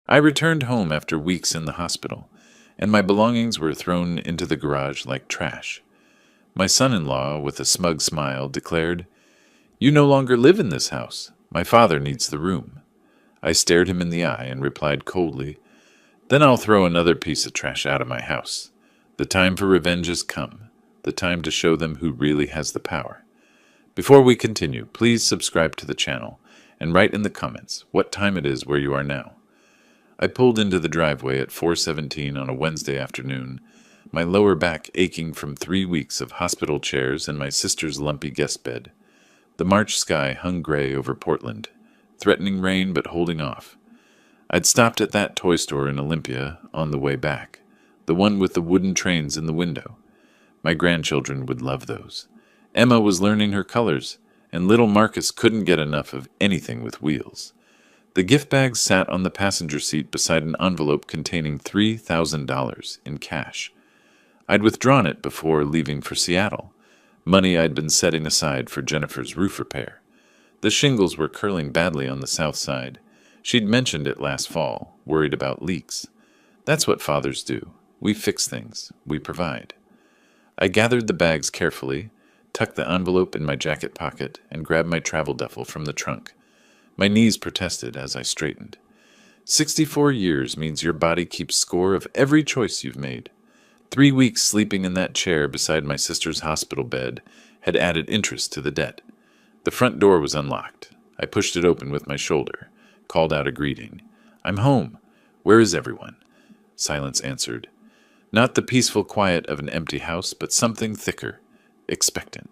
I returned home after weeks in the hospital, and my belongings were thrown into the garage like trash. My son-in-law, with a smug smile, declared, "You no longer live in this house. My father needs the room." I stared him in the eye and replied coldly, "Then I'll throw another piece of trash out of my house. The time for revenge has come, the time to show them who really has the power." Before we continue, please subscribe to the channel and write in the comments what time it is where you are now. I pulled into the driveway at 4:17 on a Wednesday afternoon, my lower back aching from 3 weeks of hospital chairs and my sister's lumpy guest bed. The March sky hung gray over Portland, threatening rain but holding off. I'd stopped at that toy store in Olympia on the way back, the one with the wooden trains in the window. My grandchildren would love those. Emma was learning her colors, and little Marcus couldn't get enough of anything with wheels. The gift bag sat on the passenger seat beside an envelope containing $3,000 in cash. I'd withdrawn it before leaving for Seattle, money I'd been setting aside for Jennifer's roof repair. The shingles were curling badly on the south side. She'd mentioned it last fall, worried about leaks. That's what fathers do. We fix things. We provide. I gathered the bags carefully, tucked the envelope in my jacket pocket, and grabbed my travel duffel from the trunk. My knees protested as I straightened. 64 years means your body keeps score of every choice you've made. 3 weeks sleeping in that chair beside my sister's hospital bed had added interest to the debt. The front door was unlocked. I pushed it open with my shoulder, called out a greeting. "I'm home. Where is everyone?" Silence answered. Not the peaceful quiet of an empty house, but something thicker, expectant.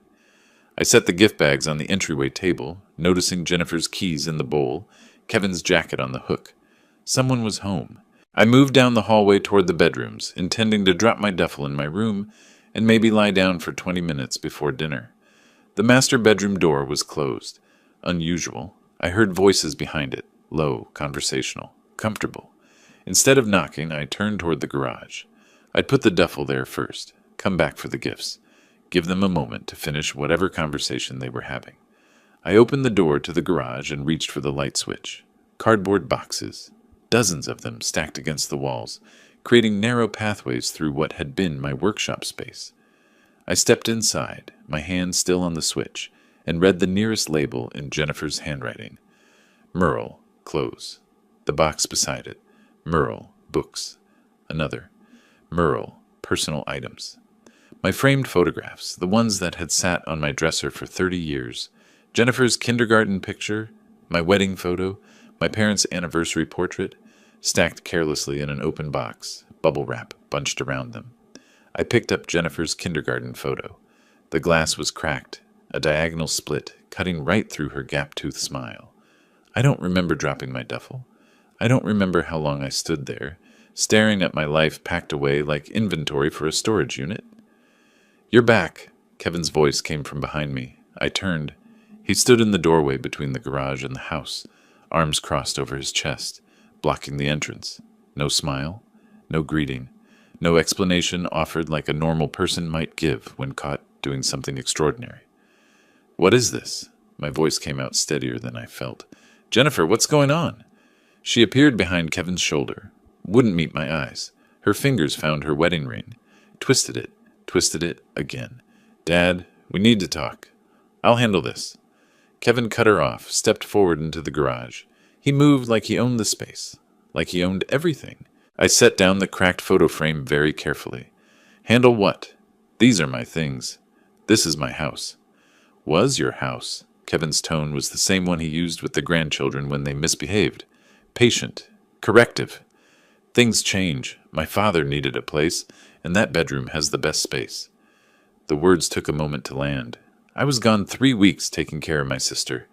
I set the gift bags on the entryway table, noticing Jennifer's keys in the bowl, Kevin's jacket on the hook. Someone was home. I moved down the hallway toward the bedrooms, intending to drop my duffel in my room and maybe lie down for 20 minutes before dinner. The master bedroom door was closed. Unusual. I heard voices behind it, low, conversational, comfortable. Instead of knocking, I turned toward the garage. I'd put the duffel there first, come back for the gifts. Give them a moment to finish whatever conversation they were having. I opened the door to the garage and reached for the light switch. Cardboard boxes, dozens of them stacked against the walls, creating narrow pathways through what had been my workshop space. I stepped inside, my hand still on the switch, and read the nearest label in Jennifer's handwriting. Merle, clothes. The box beside it. Merle, books. Another. Merle, personal items. My framed photographs, the ones that had sat on my dresser for 30 years. Jennifer's kindergarten picture, my wedding photo, my parents' anniversary portrait, stacked carelessly in an open box, bubble wrap bunched around them. I picked up Jennifer's kindergarten photo. The glass was cracked, a diagonal split, cutting right through her gap-toothed smile. I don't remember dropping my duffel. I don't remember how long I stood there, staring at my life packed away like inventory for a storage unit. "You're back," Kevin's voice came from behind me. I turned. He stood in the doorway between the garage and the house, arms crossed over his chest, blocking the entrance. No smile, no greeting, no explanation offered like a normal person might give when caught doing something extraordinary. "What is this?" My voice came out steadier than I felt. "Jennifer, what's going on?" She appeared behind Kevin's shoulder, wouldn't meet my eyes. Her fingers found her wedding ring, twisted it again. "Dad, we need to talk. I'll handle this." Kevin cut her off, stepped forward into the garage. He moved like he owned the space, like he owned everything. I set down the cracked photo frame very carefully. "Handle what? These are my things. This is my house." "Was your house?" Kevin's tone was the same one he used with the grandchildren when they misbehaved. Patient, corrective. "Things change. My father needed a place, and that bedroom has the best space." The words took a moment to land. I was gone 3 weeks taking care of my sister.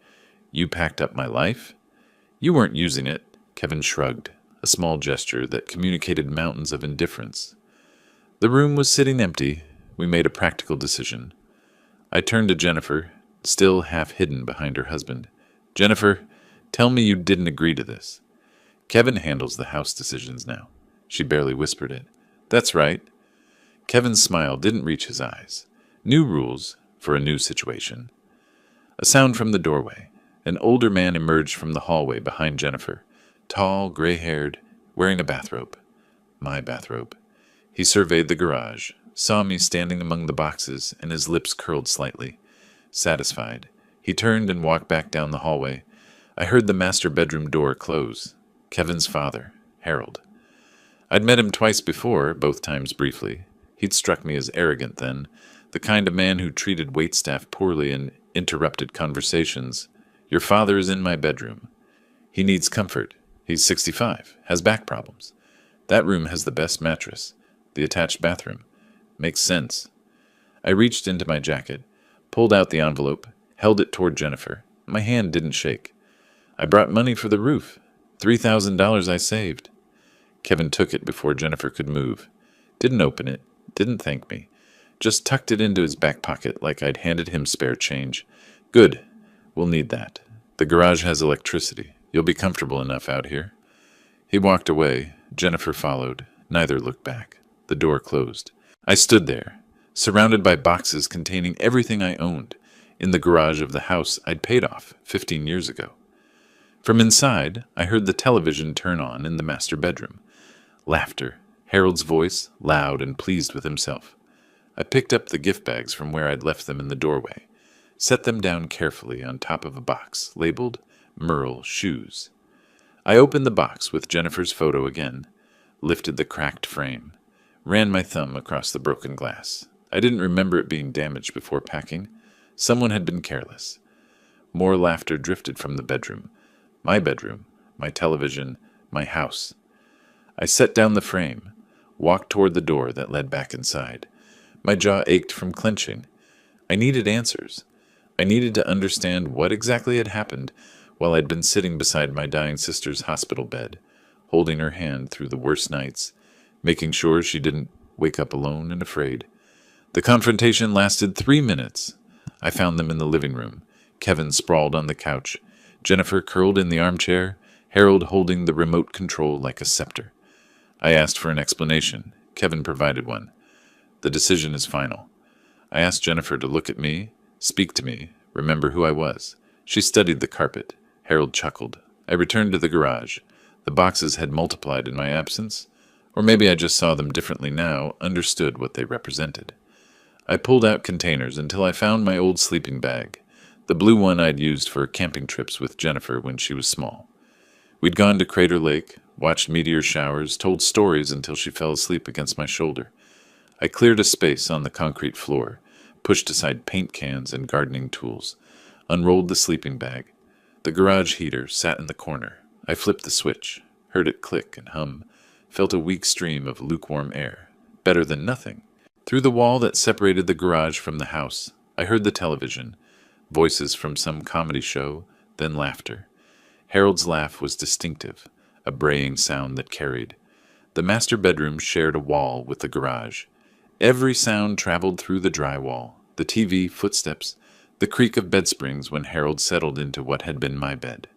"You packed up my life?" "You weren't using it." Kevin shrugged, a small gesture that communicated mountains of indifference. The room was sitting empty. We made a practical decision. I turned to Jennifer, still half hidden behind her husband. "Jennifer, tell me you didn't agree to this." "Kevin handles the house decisions now." She barely whispered it. "That's right." Kevin's smile didn't reach his eyes. New rules for a new situation. A sound from the doorway. An older man emerged from the hallway behind Jennifer. Tall, gray-haired, wearing a bathrobe. My bathrobe. He surveyed the garage, saw me standing among the boxes, and his lips curled slightly. Satisfied, he turned and walked back down the hallway. I heard the master bedroom door close. Kevin's father, Harold. I'd met him twice before, both times briefly. He'd struck me as arrogant then, the kind of man who treated waitstaff poorly and interrupted conversations. Your father is in my bedroom. He needs comfort. He's 65, has back problems. That room has the best mattress. The attached bathroom. Makes sense. I reached into my jacket, pulled out the envelope, held it toward Jennifer. My hand didn't shake. I brought money for the roof. $3,000 I saved. Kevin took it before Jennifer could move. Didn't open it. Didn't thank me. Just tucked it into his back pocket like I'd handed him spare change. Good. We'll need that. The garage has electricity. You'll be comfortable enough out here. He walked away. Jennifer followed. Neither looked back. The door closed. I stood there, surrounded by boxes containing everything I owned, in the garage of the house I'd paid off 15 years ago. From inside, I heard the television turn on in the master bedroom. Laughter. Harold's voice, loud and pleased with himself. I picked up the gift bags from where I'd left them in the doorway, set them down carefully on top of a box labeled Merle Shoes. I opened the box with Jennifer's photo again, lifted the cracked frame, ran my thumb across the broken glass. I didn't remember it being damaged before packing. Someone had been careless. More laughter drifted from the bedroom, my television, my house. I set down the frame, walked toward the door that led back inside. My jaw ached from clenching. I needed answers. I needed to understand what exactly had happened while I'd been sitting beside my dying sister's hospital bed, holding her hand through the worst nights, making sure she didn't wake up alone and afraid. The confrontation lasted 3 minutes. I found them in the living room, Kevin sprawled on the couch, Jennifer curled in the armchair, Harold holding the remote control like a scepter. I asked for an explanation. Kevin provided one. The decision is final. I asked Jennifer to look at me, speak to me, remember who I was. She studied the carpet. Harold chuckled. I returned to the garage. The boxes had multiplied in my absence, or maybe I just saw them differently now, understood what they represented. I pulled out containers until I found my old sleeping bag, the blue one I'd used for camping trips with Jennifer when she was small. We'd gone to Crater Lake, watched meteor showers, told stories until she fell asleep against my shoulder. I cleared a space on the concrete floor, pushed aside paint cans and gardening tools, unrolled the sleeping bag. The garage heater sat in the corner. I flipped the switch, heard it click and hum, felt a weak stream of lukewarm air. Better than nothing. Through the wall that separated the garage from the house, I heard the television, voices from some comedy show, then laughter. Harold's laugh was distinctive, a braying sound that carried. The master bedroom shared a wall with the garage. Every sound traveled through the drywall, the TV, footsteps, the creak of bed springs when Harold settled into what had been my bed.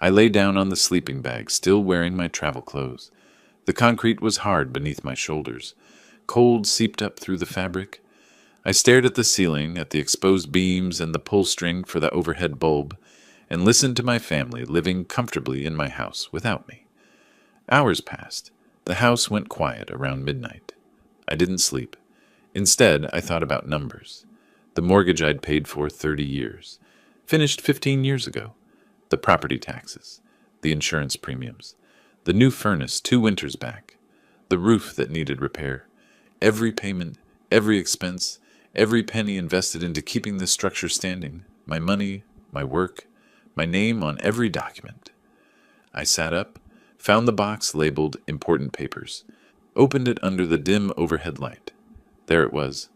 I lay down on the sleeping bag, still wearing my travel clothes. The concrete was hard beneath my shoulders. Cold seeped up through the fabric. I stared at the ceiling, at the exposed beams and the pull string for the overhead bulb, and listened to my family living comfortably in my house without me. Hours passed. The house went quiet around midnight. I didn't sleep. Instead, I thought about numbers. The mortgage I'd paid for 30 years. Finished 15 years ago. The property taxes. The insurance premiums. The new furnace 2 winters back. The roof that needed repair. Every payment, every expense, every penny invested into keeping this structure standing. My money, my work, my name on every document. I sat up, found the box labeled Important Papers, opened it under the dim overhead light. There it was,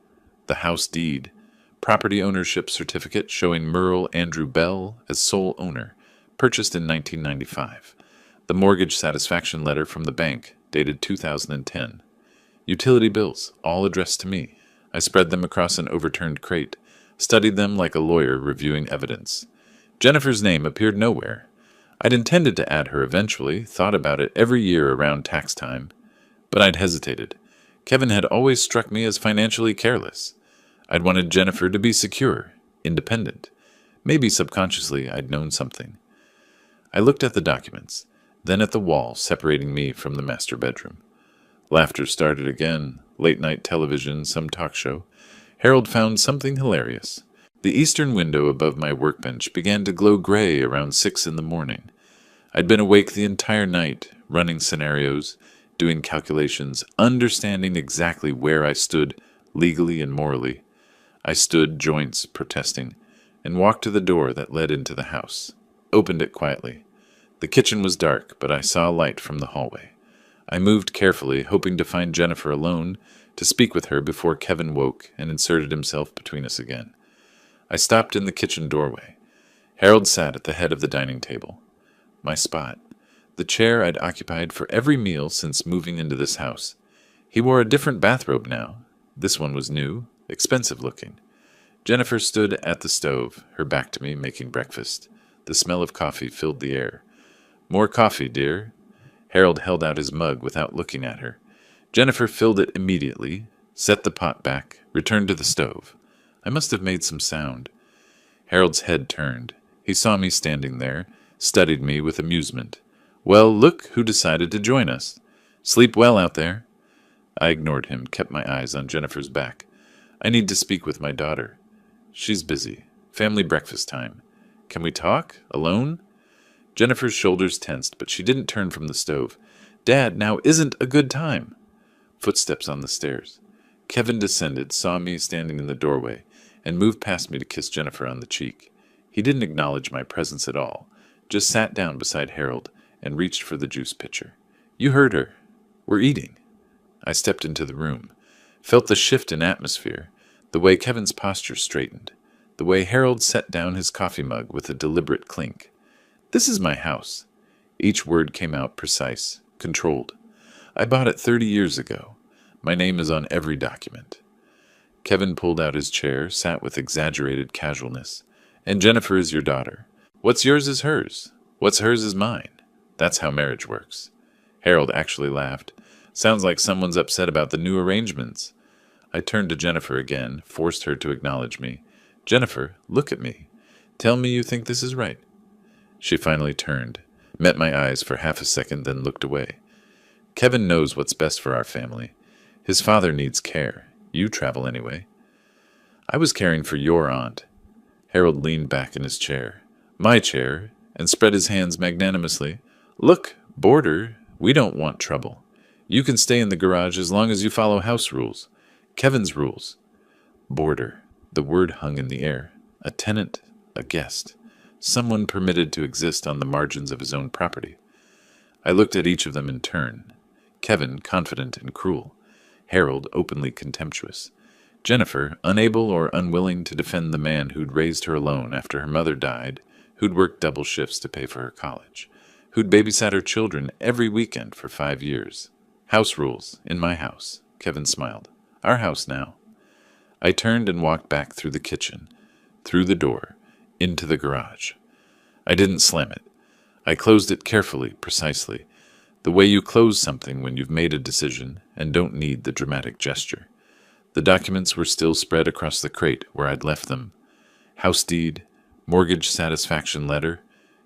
the house deed, property ownership certificate showing Merle Andrew Bell as sole owner, purchased in 1995. The mortgage satisfaction letter from the bank, dated 2010. Utility bills, all addressed to me. I spread them across an overturned crate, studied them like a lawyer reviewing evidence. Jennifer's name appeared nowhere. I'd intended to add her eventually, thought about it every year around tax time, but I'd hesitated. Kevin had always struck me as financially careless. I'd wanted Jennifer to be secure, independent. Maybe subconsciously I'd known something. I looked at the documents. then at the wall separating me from the master bedroom. Laughter started again, late-night television, some talk show. Harold found something hilarious. The eastern window above my workbench began to glow gray around 6 in the morning. I'd been awake the entire night, running scenarios, doing calculations, understanding exactly where I stood legally and morally. I stood, joints protesting, and walked to the door that led into the house. Opened it quietly. The kitchen was dark, but I saw light from the hallway. I moved carefully, hoping to find Jennifer alone, to speak with her before Kevin woke and inserted himself between us again. I stopped in the kitchen doorway. Harold sat at the head of the dining table. My spot. The chair I'd occupied for every meal since moving into this house. He wore a different bathrobe now. This one was new, expensive looking. Jennifer stood at the stove, her back to me, making breakfast. The smell of coffee filled the air. "More coffee, dear." Harold held out his mug without looking at her. Jennifer filled it immediately, set the pot back, returned to the stove. I must have made some sound. Harold's head turned. He saw me standing there, studied me with amusement. "Well, look who decided to join us. Sleep well out there." I ignored him, kept my eyes on Jennifer's back. "I need to speak with my daughter." "She's busy. Family breakfast time. Can we talk? Alone?" Jennifer's shoulders tensed, but she didn't turn from the stove. "Dad, now isn't a good time." Footsteps on the stairs. Kevin descended, saw me standing in the doorway, and moved past me to kiss Jennifer on the cheek. He didn't acknowledge my presence at all, just sat down beside Harold and reached for the juice pitcher. "You heard her. We're eating." I stepped into the room, felt the shift in atmosphere, the way Kevin's posture straightened, the way Harold set down his coffee mug with a deliberate clink. "This is my house." Each word came out precise, controlled. "I bought it 30 years ago. My name is on every document." Kevin pulled out his chair, sat with exaggerated casualness. "And Jennifer is your daughter. What's yours is hers. What's hers is mine. That's how marriage works." Harold actually laughed. "Sounds like someone's upset about the new arrangements." I turned to Jennifer again, forced her to acknowledge me. "Jennifer, look at me. Tell me you think this is right." She finally turned, met my eyes for half a second, then looked away. "Kevin knows what's best for our family. His father needs care. You travel anyway." "I was caring for your aunt." Harold leaned back in his chair, my chair, and spread his hands magnanimously. "Look, boarder, we don't want trouble. You can stay in the garage as long as you follow house rules. Kevin's rules." Boarder. The word hung in the air. A tenant, a guest. Someone permitted to exist on the margins of his own property. I looked at each of them in turn. Kevin, confident and cruel. Harold, openly contemptuous. Jennifer, unable or unwilling to defend the man who'd raised her alone after her mother died, who'd worked double shifts to pay for her college, who'd babysat her children every weekend for 5 years. "House rules, in my house." Kevin smiled. "Our house now." I turned and walked back through the kitchen, through the door, into the garage. I didn't slam it. I closed it carefully, precisely, the way you close something when you've made a decision and don't need the dramatic gesture. The documents were still spread across the crate where I'd left them. House deed, mortgage satisfaction letter,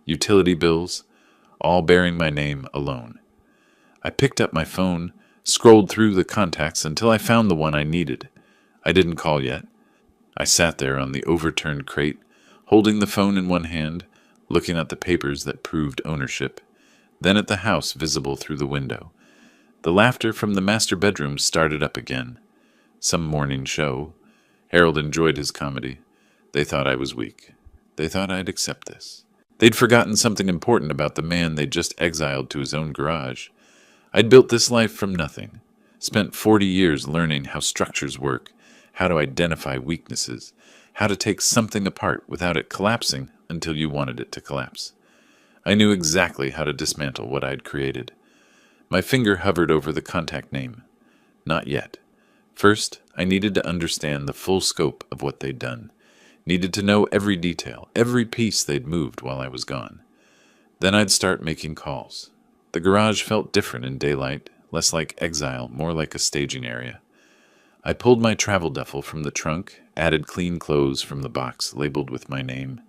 utility bills, all bearing my name alone. I picked up my phone, scrolled through the contacts until I found the one I needed. I didn't call yet. I sat there on the overturned crate, holding the phone in one hand, looking at the papers that proved ownership, then at the house visible through the window. The laughter from the master bedroom started up again. Some morning show. Harold enjoyed his comedy. They thought I was weak. They thought I'd accept this. They'd forgotten something important about the man they'd just exiled to his own garage. I'd built this life from nothing, spent 40 years learning how structures work, how to identify weaknesses, how to take something apart without it collapsing until you wanted it to collapse. I knew exactly how to dismantle what I'd created. My finger hovered over the contact name. Not yet. First, I needed to understand the full scope of what they'd done. Needed to know every detail, every piece they'd moved while I was gone. Then I'd start making calls. The garage felt different in daylight, less like exile, more like a staging area. I pulled my travel duffel from the trunk, added clean clothes from the box labeled with my name,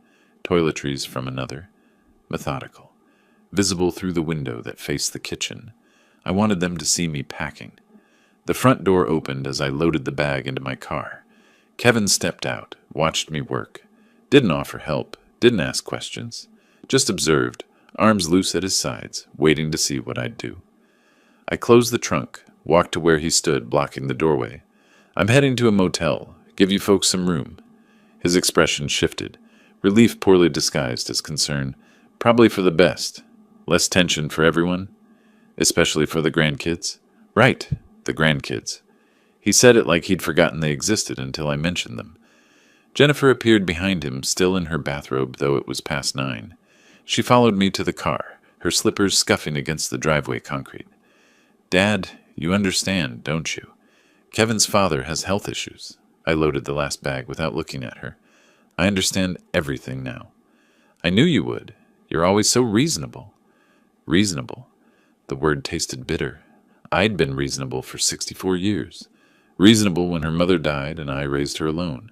toiletries from another. Methodical. visible through the window that faced the kitchen. I wanted them to see me packing. The front door opened as I loaded the bag into my car. Kevin stepped out, watched me work. Didn't offer help, didn't ask questions. Just observed, arms loose at his sides, waiting to see what I'd do. I closed the trunk, walked to where he stood, blocking the doorway. "I'm heading to a motel. Give you folks some room." His expression shifted, relief poorly disguised as concern. "Probably for the best. Less tension for everyone, especially for the grandkids." "Right, the grandkids." He said it like he'd forgotten they existed until I mentioned them. Jennifer appeared behind him, still in her bathrobe, though it was past 9. She followed me to the car, her slippers scuffing against the driveway concrete. "Dad, you understand, don't you? Kevin's father has health issues." I loaded the last bag without looking at her. "I understand everything now." "I knew you would. You're always so reasonable." Reasonable. The word tasted bitter. I'd been reasonable for 64 years. Reasonable when her mother died and I raised her alone.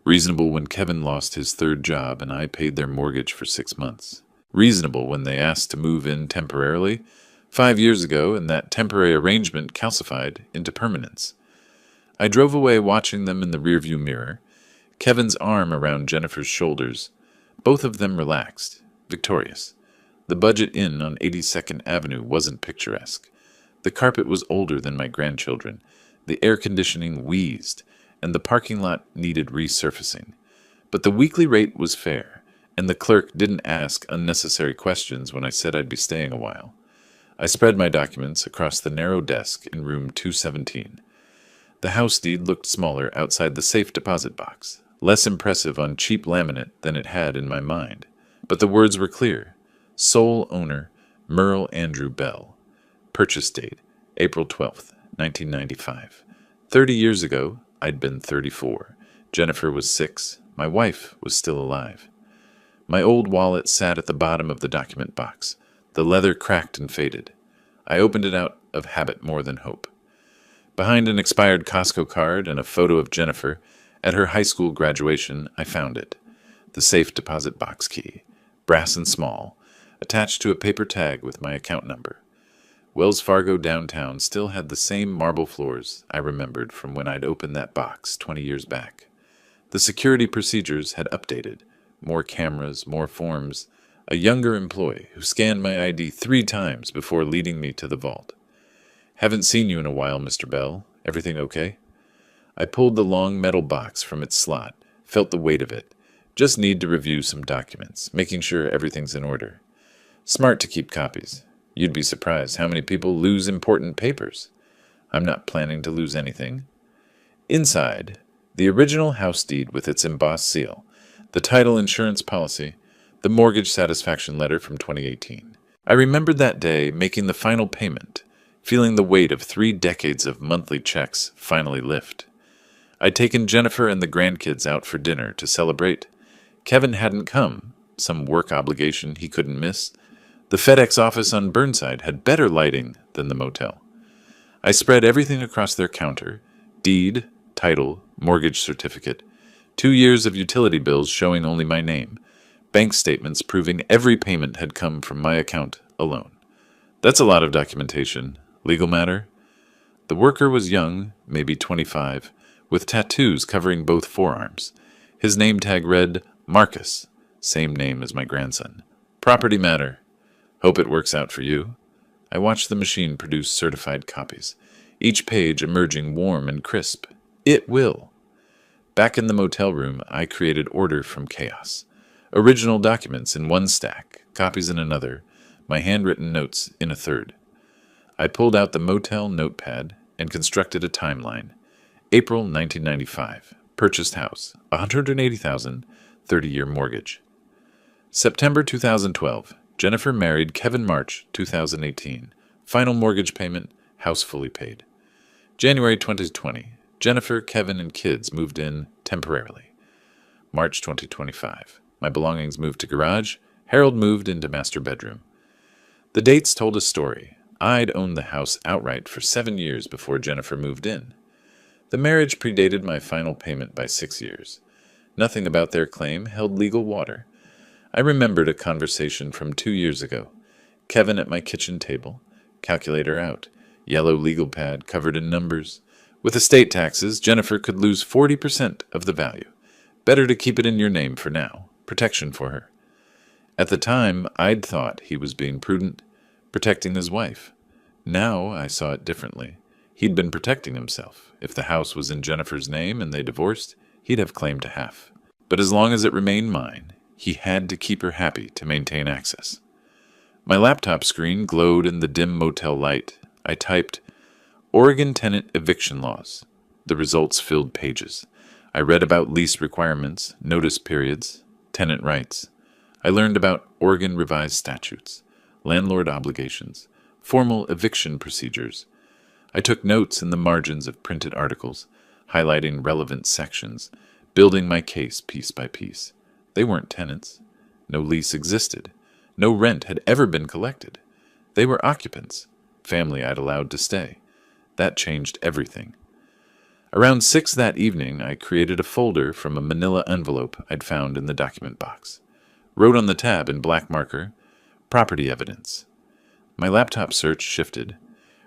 Reasonable when Kevin lost his 3rd job and I paid their mortgage for 6 months. Reasonable when they asked to move in temporarily 5 years ago and that temporary arrangement calcified into permanence. I drove away watching them in the rearview mirror, Kevin's arm around Jennifer's shoulders, both of them relaxed, victorious. The Budget Inn on 82nd Avenue wasn't picturesque. The carpet was older than my grandchildren, the air conditioning wheezed, and the parking lot needed resurfacing. But the weekly rate was fair, and the clerk didn't ask unnecessary questions when I said I'd be staying a while. I spread my documents across the narrow desk in room 217. The house deed looked smaller outside the safe deposit box, less impressive on cheap laminate than it had in my mind. But the words were clear. Sole owner, Merle Andrew Bell. Purchase date, April 12th, 1995. 30 years ago, I'd been 34. Jennifer was 6. My wife was still alive. My old wallet sat at the bottom of the document box. The leather cracked and faded. I opened it out of habit more than hope. Behind an expired Costco card and a photo of Jennifer at her high school graduation, I found it. The safe deposit box key, brass and small, attached to a paper tag with my account number. Wells Fargo downtown still had the same marble floors I remembered from when I'd opened that box 20 years back. The security procedures had updated. More cameras, more forms. A younger employee who scanned my ID 3 times before leading me to the vault. "Haven't seen you in a while, Mr. Bell. Everything okay?" I pulled the long metal box from its slot, felt the weight of it. Just need to review some documents, making sure everything's in order. Smart to keep copies. You'd be surprised how many people lose important papers. I'm not planning to lose anything. Inside, the original house deed with its embossed seal, the title insurance policy, the mortgage satisfaction letter from 2018. I remembered that day making the final payment, feeling the weight of 3 decades of monthly checks finally lift. I'd taken Jennifer and the grandkids out for dinner to celebrate. Kevin hadn't come, some work obligation he couldn't miss. The FedEx office on Burnside had better lighting than the motel. I spread everything across their counter: deed, title, mortgage certificate, 2 years of utility bills showing only my name, bank statements proving every payment had come from my account alone. That's a lot of documentation. Legal matter? The worker was young, maybe 25, with tattoos covering both forearms. His name tag read Marcus, same name as my grandson. Property matter. Hope it works out for you. I watched the machine produce certified copies, each page emerging warm and crisp. It will. Back in the motel room, I created order from chaos. Original documents in one stack, copies in another, my handwritten notes in a third. I pulled out the motel notepad and constructed a timeline. April 1995. Purchased house. $180,000, 30-year mortgage. September 2012. Jennifer married Kevin March, 2018. Final mortgage payment, house fully paid. January 2020. Jennifer, Kevin, and kids moved in temporarily. March 2025. My belongings moved to garage. Harold moved into master bedroom. The dates told a story. I'd owned the house outright for 7 years before Jennifer moved in. The marriage predated my final payment by 6 years. Nothing about their claim held legal water. I remembered a conversation from 2 years ago. Kevin at my kitchen table. Calculator out. Yellow legal pad covered in numbers. With estate taxes, Jennifer could lose 40% of the value. Better to keep it in your name for now. Protection for her. At the time, I'd thought he was being prudent, protecting his wife. Now I saw it differently. He'd been protecting himself. If the house was in Jennifer's name and they divorced, he'd have claim to half. But as long as it remained mine, he had to keep her happy to maintain access. My laptop screen glowed in the dim motel light. I typed, Oregon tenant eviction laws. The results filled pages. I read about lease requirements, notice periods, tenant rights. I learned about Oregon revised statutes, landlord obligations, formal eviction procedures. I took notes in the margins of printed articles, highlighting relevant sections, building my case piece by piece. They weren't tenants. No lease existed. No rent had ever been collected. They were occupants, family I'd allowed to stay. That changed everything. Around 6 that evening, I created a folder from a manila envelope I'd found in the document box. Wrote on the tab in black marker, property evidence. My laptop search shifted.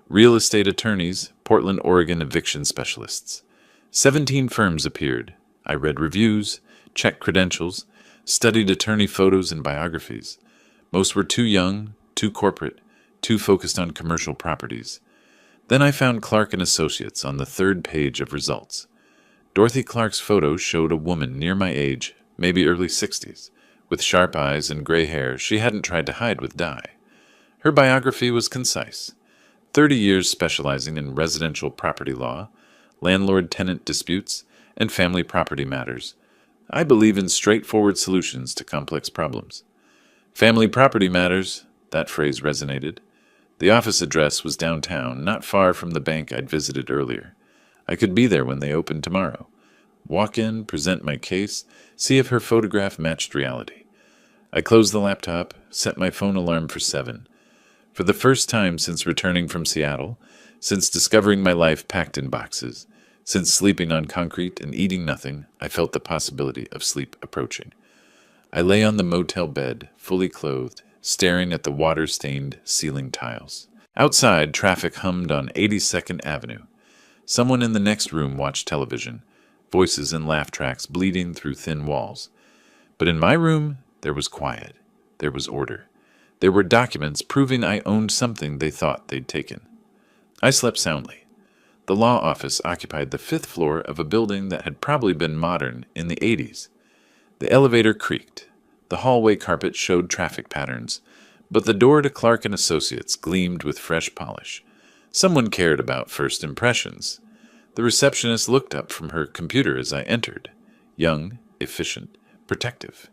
Real estate attorneys, Portland, Oregon eviction specialists. 17 firms appeared. I read reviews, checked credentials, studied attorney photos and biographies. Most were too young, too corporate, too focused on commercial properties. Then I found Clark & Associates on the 3rd page of results. Dorothy Clark's photo showed a woman near my age, maybe early 60s, with sharp eyes and gray hair she hadn't tried to hide with dye. Her biography was concise. 30 years specializing in residential property law, landlord-tenant disputes, and family property matters. I believe in straightforward solutions to complex problems. Family property matters, that phrase resonated. The office address was downtown, not far from the bank I'd visited earlier. I could be there when they opened tomorrow. Walk in, present my case, see if her photograph matched reality. I closed the laptop, set my phone alarm for 7. For the first time since returning from Seattle, since discovering my life packed in boxes, since sleeping on concrete and eating nothing, I felt the possibility of sleep approaching. I lay on the motel bed, fully clothed, staring at the water-stained ceiling tiles. Outside, traffic hummed on 82nd Avenue. Someone in the next room watched television, voices and laugh tracks bleeding through thin walls. But in my room, there was quiet. There was order. There were documents proving I owned something they thought they'd taken. I slept soundly. The law office occupied the 5th floor of a building that had probably been modern in the 80s. The elevator creaked. The hallway carpet showed traffic patterns, but the door to Clark & Associates gleamed with fresh polish. Someone cared about first impressions. The receptionist looked up from her computer as I entered. Young, efficient, protective.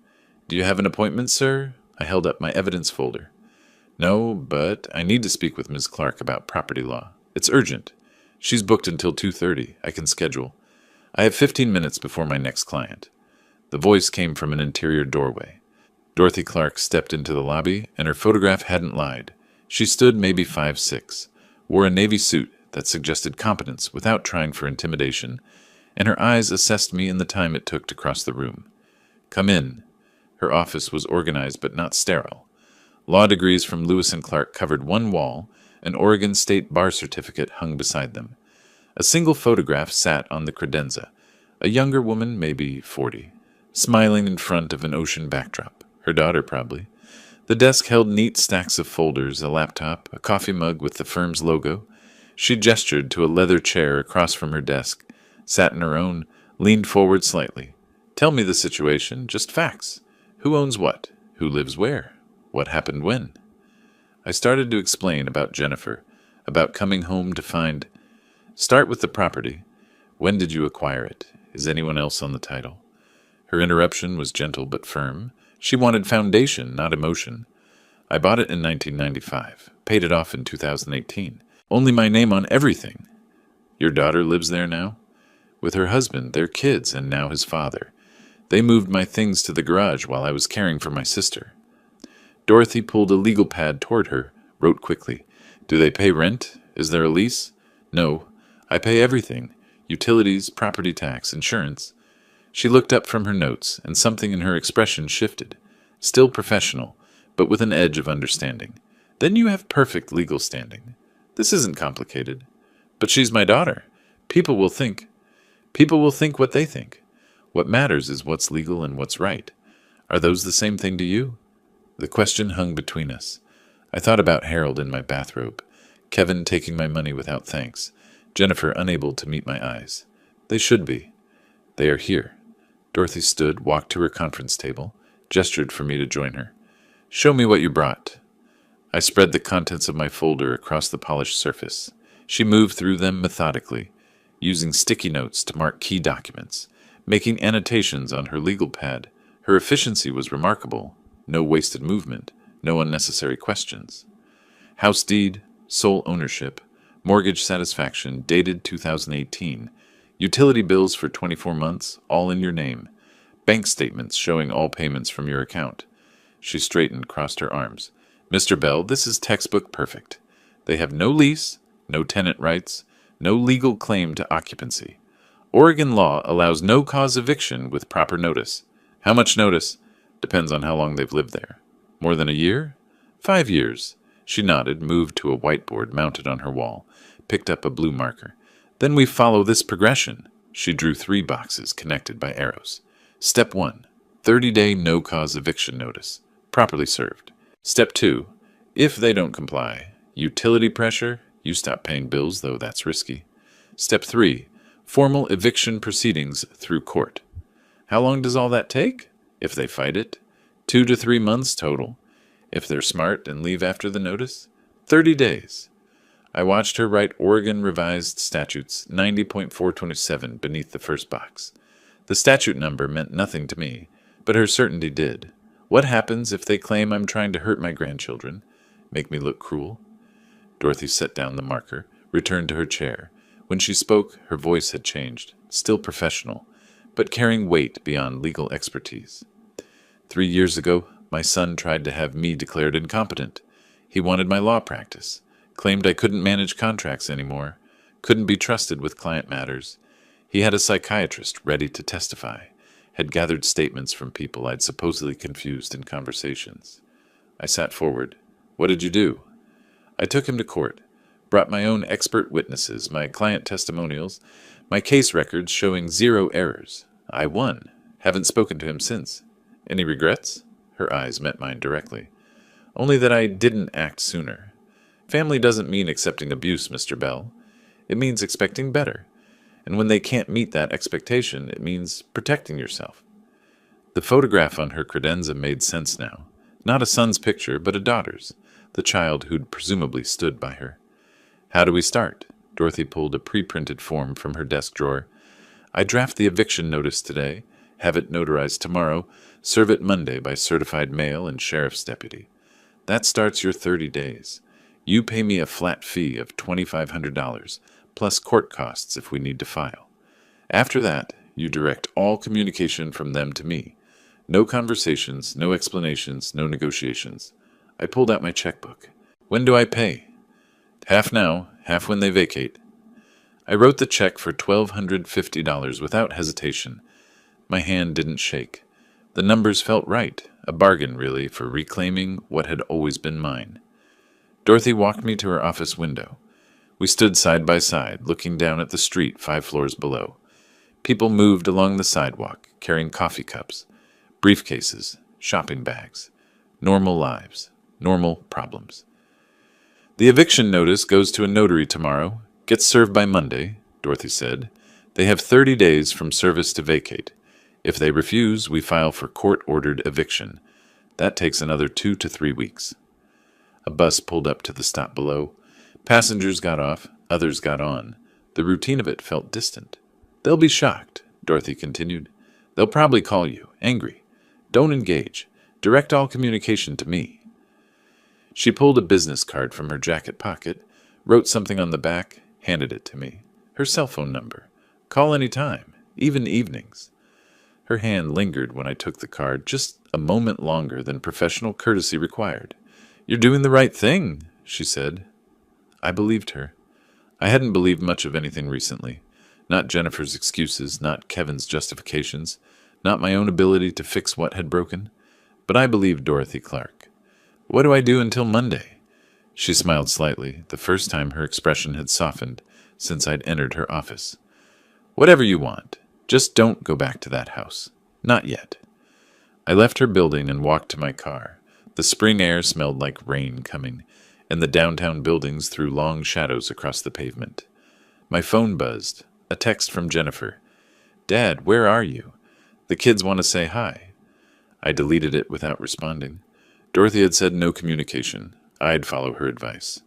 "Do you have an appointment, sir?" I held up my evidence folder. "No, but I need to speak with Ms. Clark about property law. It's urgent. She's booked until 2:30. I can schedule. I have 15 minutes before my next client." The voice came from an interior doorway. Dorothy Clark stepped into the lobby, and her photograph hadn't lied. She stood maybe 5'6", wore a navy suit that suggested competence without trying for intimidation, and her eyes assessed me in the time it took to cross the room. "Come in." Her office was organized but not sterile. Law degrees from Lewis and Clark covered one wall, an Oregon State bar certificate hung beside them. A single photograph sat on the credenza, a younger woman, maybe 40, smiling in front of an ocean backdrop. Her daughter, probably. The desk held neat stacks of folders, a laptop, a coffee mug with the firm's logo. She gestured to a leather chair across from her desk, sat in her own, leaned forward slightly. "Tell me the situation, just facts. Who owns what? Who lives where? What happened when?" I started to explain about Jennifer, about coming home to find... "Start with the property. When did you acquire it? Is anyone else on the title?" Her interruption was gentle but firm. She wanted foundation, not emotion. "I bought it in 1995, paid it off in 2018. Only my name on everything." "Your daughter lives there now?" "With her husband, their kids, and now his father. They moved my things to the garage while I was caring for my sister." Dorothy pulled a legal pad toward her, wrote quickly. "Do they pay rent? Is there a lease?" "No. I pay everything. Utilities, property tax, insurance." She looked up from her notes, and something in her expression shifted. Still professional, but with an edge of understanding. Then you have perfect legal standing. This isn't complicated. But she's my daughter. People will think. People will think what they think. What matters is what's legal and what's right. Are those the same thing to you? The question hung between us. I thought about Harold in my bathrobe, Kevin taking my money without thanks, Jennifer unable to meet my eyes. They should be. They are here. Dorothy stood, walked to her conference table, gestured for me to join her. Show me what you brought. I spread the contents of my folder across the polished surface. She moved through them methodically, using sticky notes to mark key documents, making annotations on her legal pad. Her efficiency was remarkable. No wasted movement, no unnecessary questions. House deed, sole ownership, mortgage satisfaction, dated 2018, utility bills for 24 months, all in your name, bank statements showing all payments from your account. She straightened, crossed her arms. Mr. Bell, this is textbook perfect. They have no lease, no tenant rights, no legal claim to occupancy. Oregon law allows no cause eviction with proper notice. How much notice? Depends on how long they've lived there. More than a year? 5 years. She nodded, moved to a whiteboard mounted on her wall, picked up a blue marker. Then we follow this progression. She drew 3 boxes connected by arrows. Step 1, 30-day no-cause eviction notice, properly served. Step 2, if they don't comply, utility pressure, you stop paying bills, though that's risky. Step 3, formal eviction proceedings through court. How long does all that take? If they fight it, 2 to 3 months total. If they're smart and leave after the notice, 30 days. I watched her write Oregon Revised Statutes 90.427 beneath the first box. The statute number meant nothing to me, but her certainty did. What happens if they claim I'm trying to hurt my grandchildren? Make me look cruel? Dorothy set down the marker, returned to her chair. When she spoke, her voice had changed, still professional, but carrying weight beyond legal expertise. 3 years ago, my son tried to have me declared incompetent. He wanted my law practice, claimed I couldn't manage contracts anymore, couldn't be trusted with client matters. He had a psychiatrist ready to testify, had gathered statements from people I'd supposedly confused in conversations. I sat forward. What did you do? I took him to court, brought my own expert witnesses, my client testimonials, my case records showing 0 errors. I won. Haven't spoken to him since. Any regrets? Her eyes met mine directly. Only that I didn't act sooner. Family doesn't mean accepting abuse, Mr. Bell. It means expecting better. And when they can't meet that expectation, it means protecting yourself. The photograph on her credenza made sense now. Not a son's picture, but a daughter's, the child who'd presumably stood by her. How do we start? Dorothy pulled a pre-printed form from her desk drawer. I draft the eviction notice today, have it notarized tomorrow, serve it Monday by certified mail and sheriff's deputy. That starts your 30 days. You pay me a flat fee of $2,500, plus court costs if we need to file. After that, you direct all communication from them to me. No conversations, no explanations, no negotiations. I pulled out my checkbook. When do I pay? Half now, half when they vacate. I wrote the check for $1,250 without hesitation. My hand didn't shake. The numbers felt right, a bargain, really, for reclaiming what had always been mine. Dorothy walked me to her office window. We stood side by side, looking down at the street 5 floors below. People moved along the sidewalk, carrying coffee cups, briefcases, shopping bags. Normal lives, normal problems. The eviction notice goes to a notary tomorrow, gets served by Monday, Dorothy said. They have 30 days from service to vacate. If they refuse, we file for court-ordered eviction. That takes another 2 to 3 weeks. A bus pulled up to the stop below. Passengers got off, others got on. The routine of it felt distant. They'll be shocked, Dorothy continued. They'll probably call you, angry. Don't engage. Direct all communication to me. She pulled a business card from her jacket pocket, wrote something on the back, handed it to me. Her cell phone number. Call any time, even evenings. Her hand lingered when I took the card, just a moment longer than professional courtesy required. You're doing the right thing, she said. I believed her. I hadn't believed much of anything recently. Not Jennifer's excuses, not Kevin's justifications, not my own ability to fix what had broken. But I believed Dorothy Clark. What do I do until Monday? She smiled slightly, the first time her expression had softened since I'd entered her office. Whatever you want. Just don't go back to that house. Not yet. I left her building and walked to my car. The spring air smelled like rain coming, and the downtown buildings threw long shadows across the pavement. My phone buzzed. A text from Jennifer. "Dad, where are you? The kids want to say hi." I deleted it without responding. Dorothy had said no communication. I'd follow her advice.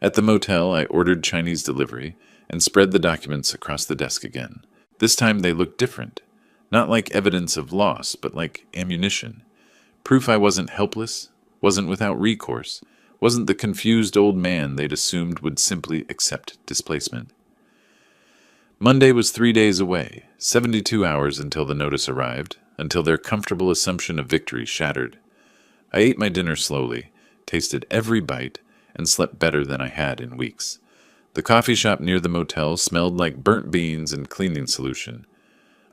At the motel, I ordered Chinese delivery and spread the documents across the desk again. This time they looked different. Not like evidence of loss, but like ammunition. Proof I wasn't helpless, wasn't without recourse, wasn't the confused old man they'd assumed would simply accept displacement. Monday was 3 days away, 72 hours until the notice arrived, until their comfortable assumption of victory shattered. I ate my dinner slowly, tasted every bite, and slept better than I had in weeks. The coffee shop near the motel smelled like burnt beans and cleaning solution.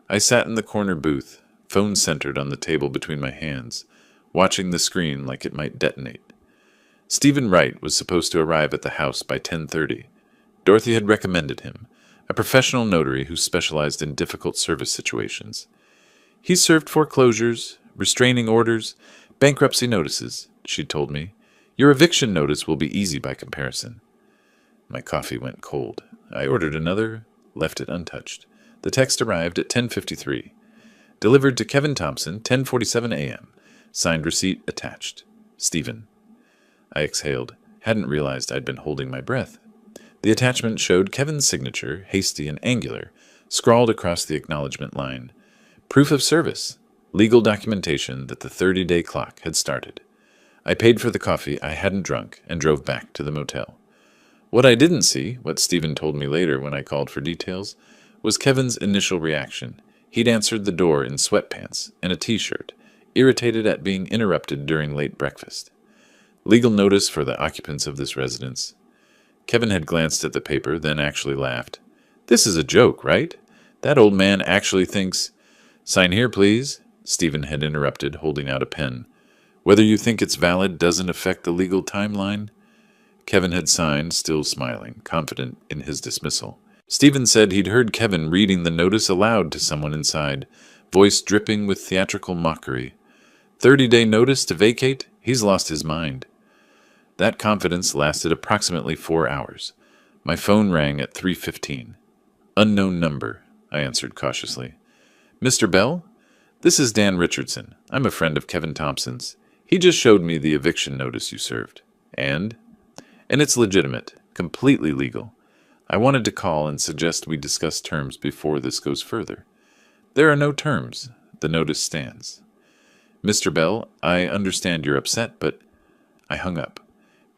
I sat in the corner booth, phone centered on the table between my hands, watching the screen like it might detonate. Stephen Wright was supposed to arrive at the house by 10:30. Dorothy had recommended him, a professional notary who specialized in difficult service situations. "He served foreclosures, restraining orders, bankruptcy notices," she'd told me. "Your eviction notice will be easy by comparison." My coffee went cold. I ordered another, left it untouched. The text arrived at 10:53. Delivered to Kevin Thompson, 10:47 a.m. Signed receipt attached. Stephen. I exhaled. Hadn't realized I'd been holding my breath. The attachment showed Kevin's signature, hasty and angular, scrawled across the acknowledgement line. Proof of service. Legal documentation that the 30-day clock had started. I paid for the coffee I hadn't drunk and drove back to the motel. What I didn't see, what Stephen told me later when I called for details, was Kevin's initial reaction. He'd answered the door in sweatpants and a t-shirt, irritated at being interrupted during late breakfast. Legal notice for the occupants of this residence. Kevin had glanced at the paper, then actually laughed. "This is a joke, right? That old man actually thinks—" "Sign here, please," Stephen had interrupted, holding out a pen. "Whether you think it's valid doesn't affect the legal timeline." Kevin had signed, still smiling, confident in his dismissal. Stephen said he'd heard Kevin reading the notice aloud to someone inside, voice dripping with theatrical mockery. 30-day notice to vacate? He's lost his mind. That confidence lasted approximately 4 hours. My phone rang at 3:15. "Unknown number," I answered cautiously. "Mr. Bell? This is Dan Richardson. I'm a friend of Kevin Thompson's. He just showed me the eviction notice you served. And it's legitimate, completely legal. I wanted to call and suggest we discuss terms before this goes further." "There are no terms. The notice stands." "Mr. Bell, I understand you're upset, but—" I hung up.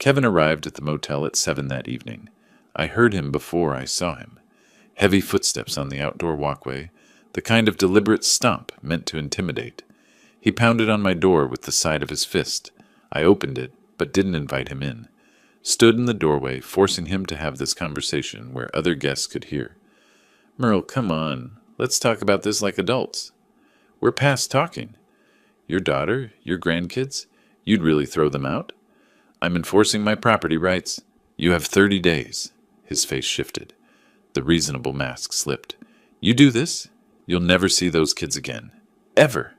Kevin arrived at the motel at 7 that evening. I heard him before I saw him. Heavy footsteps on the outdoor walkway, the kind of deliberate stomp meant to intimidate. He pounded on my door with the side of his fist. I opened it, but didn't invite him in. Stood in the doorway, forcing him to have this conversation where other guests could hear. "Merle, come on. Let's talk about this like adults." "We're past talking." "Your daughter? Your grandkids? You'd really throw them out?" "I'm enforcing my property rights." "You have 30 days. His face shifted. The reasonable mask slipped. "You do this, you'll never see those kids again. Ever."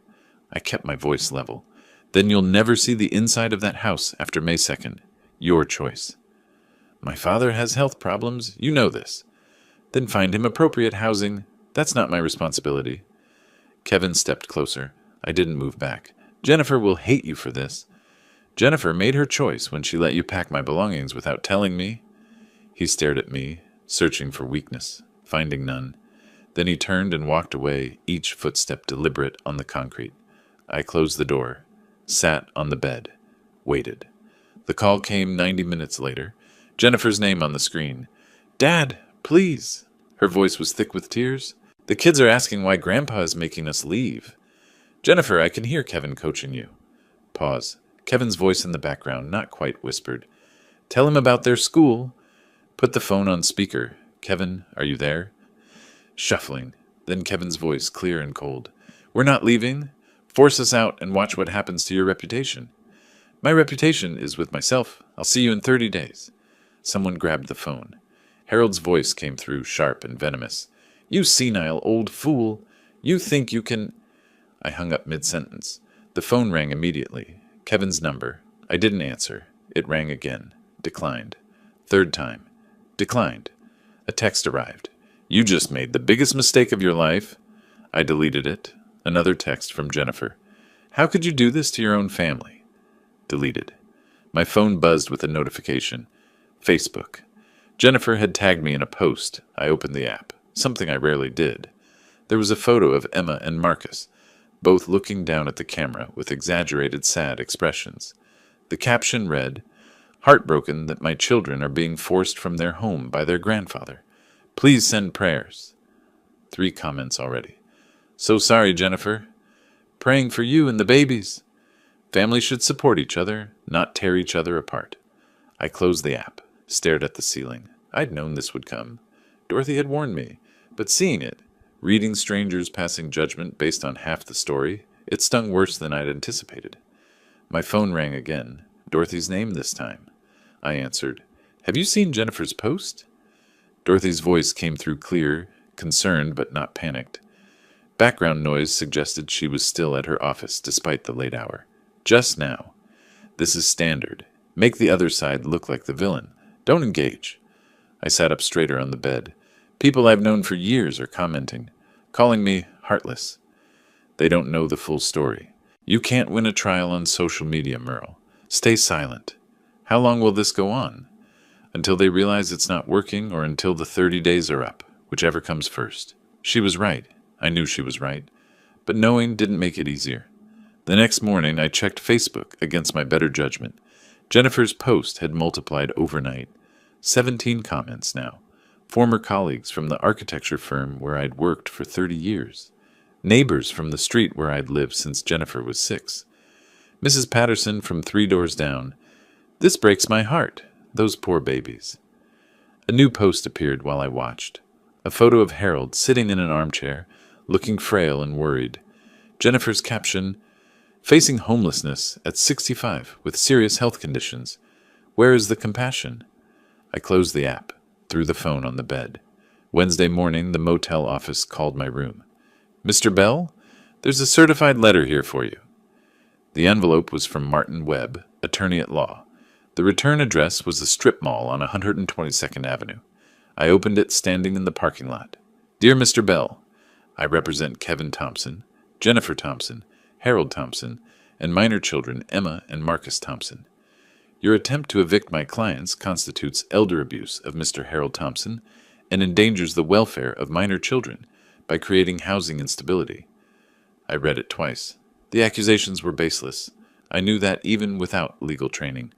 I kept my voice level. "Then you'll never see the inside of that house after May 2nd. Your choice." "My father has health problems. You know this." "Then find him appropriate housing. That's not my responsibility." Kevin stepped closer. I didn't move back. "Jennifer will hate you for this." "Jennifer made her choice when she let you pack my belongings without telling me." He stared at me, searching for weakness, finding none. Then he turned and walked away, each footstep deliberate on the concrete. I closed the door, sat on the bed, waited. The call came 90 minutes later. Jennifer's name on the screen. "Dad, please." Her voice was thick with tears. "The kids are asking why Grandpa is making us leave." "Jennifer, I can hear Kevin coaching you." Pause. Kevin's voice in the background, not quite whispered. "Tell him about their school." Put the phone on speaker. "Kevin, are you there?" Shuffling. Then Kevin's voice, clear and cold. "We're not leaving. Force us out and watch what happens to your reputation." My reputation is with myself. I'll see you in 30 days. Someone grabbed the phone. Harold's voice came through, sharp and venomous. You senile old fool. You think you can... I hung up mid-sentence. The phone rang immediately. Kevin's number. I didn't answer. It rang again. Declined. Third time. Declined. A text arrived. You just made the biggest mistake of your life. I deleted it. Another text from Jennifer. How could you do this to your own family? Deleted. My phone buzzed with a notification. Facebook. Jennifer had tagged me in a post. I opened the app, something I rarely did. There was a photo of Emma and Marcus, both looking down at the camera with exaggerated, sad expressions. The caption read, Heartbroken that my children are being forced from their home by their grandfather. Please send prayers. 3 comments already. So sorry, Jennifer. Praying for you and the babies. Families should support each other, not tear each other apart. I closed the app, stared at the ceiling. I'd known this would come. Dorothy had warned me, but seeing it, reading strangers passing judgment based on half the story, it stung worse than I'd anticipated. My phone rang again. Dorothy's name this time. I answered. Have you seen Jennifer's post? Dorothy's voice came through clear, concerned but not panicked. Background noise suggested she was still at her office despite the late hour. Just now. This is standard. Make the other side look like the villain. Don't engage. I sat up straighter on the bed. People I've known for years are commenting, calling me heartless. They don't know the full story. You can't win a trial on social media, Merle. Stay silent. How long will this go on? Until they realize it's not working or until the 30 days are up, whichever comes first. She was right. I knew she was right. But knowing didn't make it easier. The next morning, I checked Facebook against my better judgment. Jennifer's post had multiplied overnight. 17 comments now. Former colleagues from the architecture firm where I'd worked for 30 years. Neighbors from the street where I'd lived since Jennifer was 6. Mrs. Patterson from 3 doors down. This breaks my heart. Those poor babies. A new post appeared while I watched. A photo of Harold sitting in an armchair, looking frail and worried. Jennifer's caption, Facing homelessness at 65 with serious health conditions. Where is the compassion? I closed the app, threw the phone on the bed. Wednesday morning, the motel office called my room. Mr. Bell, there's a certified letter here for you. The envelope was from Martin Webb, attorney at law. The return address was a strip mall on 122nd Avenue. I opened it standing in the parking lot. Dear Mr. Bell, I represent Kevin Thompson, Jennifer Thompson, Harold Thompson, and minor children Emma and Marcus Thompson. Your attempt to evict my clients constitutes elder abuse of Mr. Harold Thompson and endangers the welfare of minor children by creating housing instability. I read it twice. The accusations were baseless. I knew that even without legal training.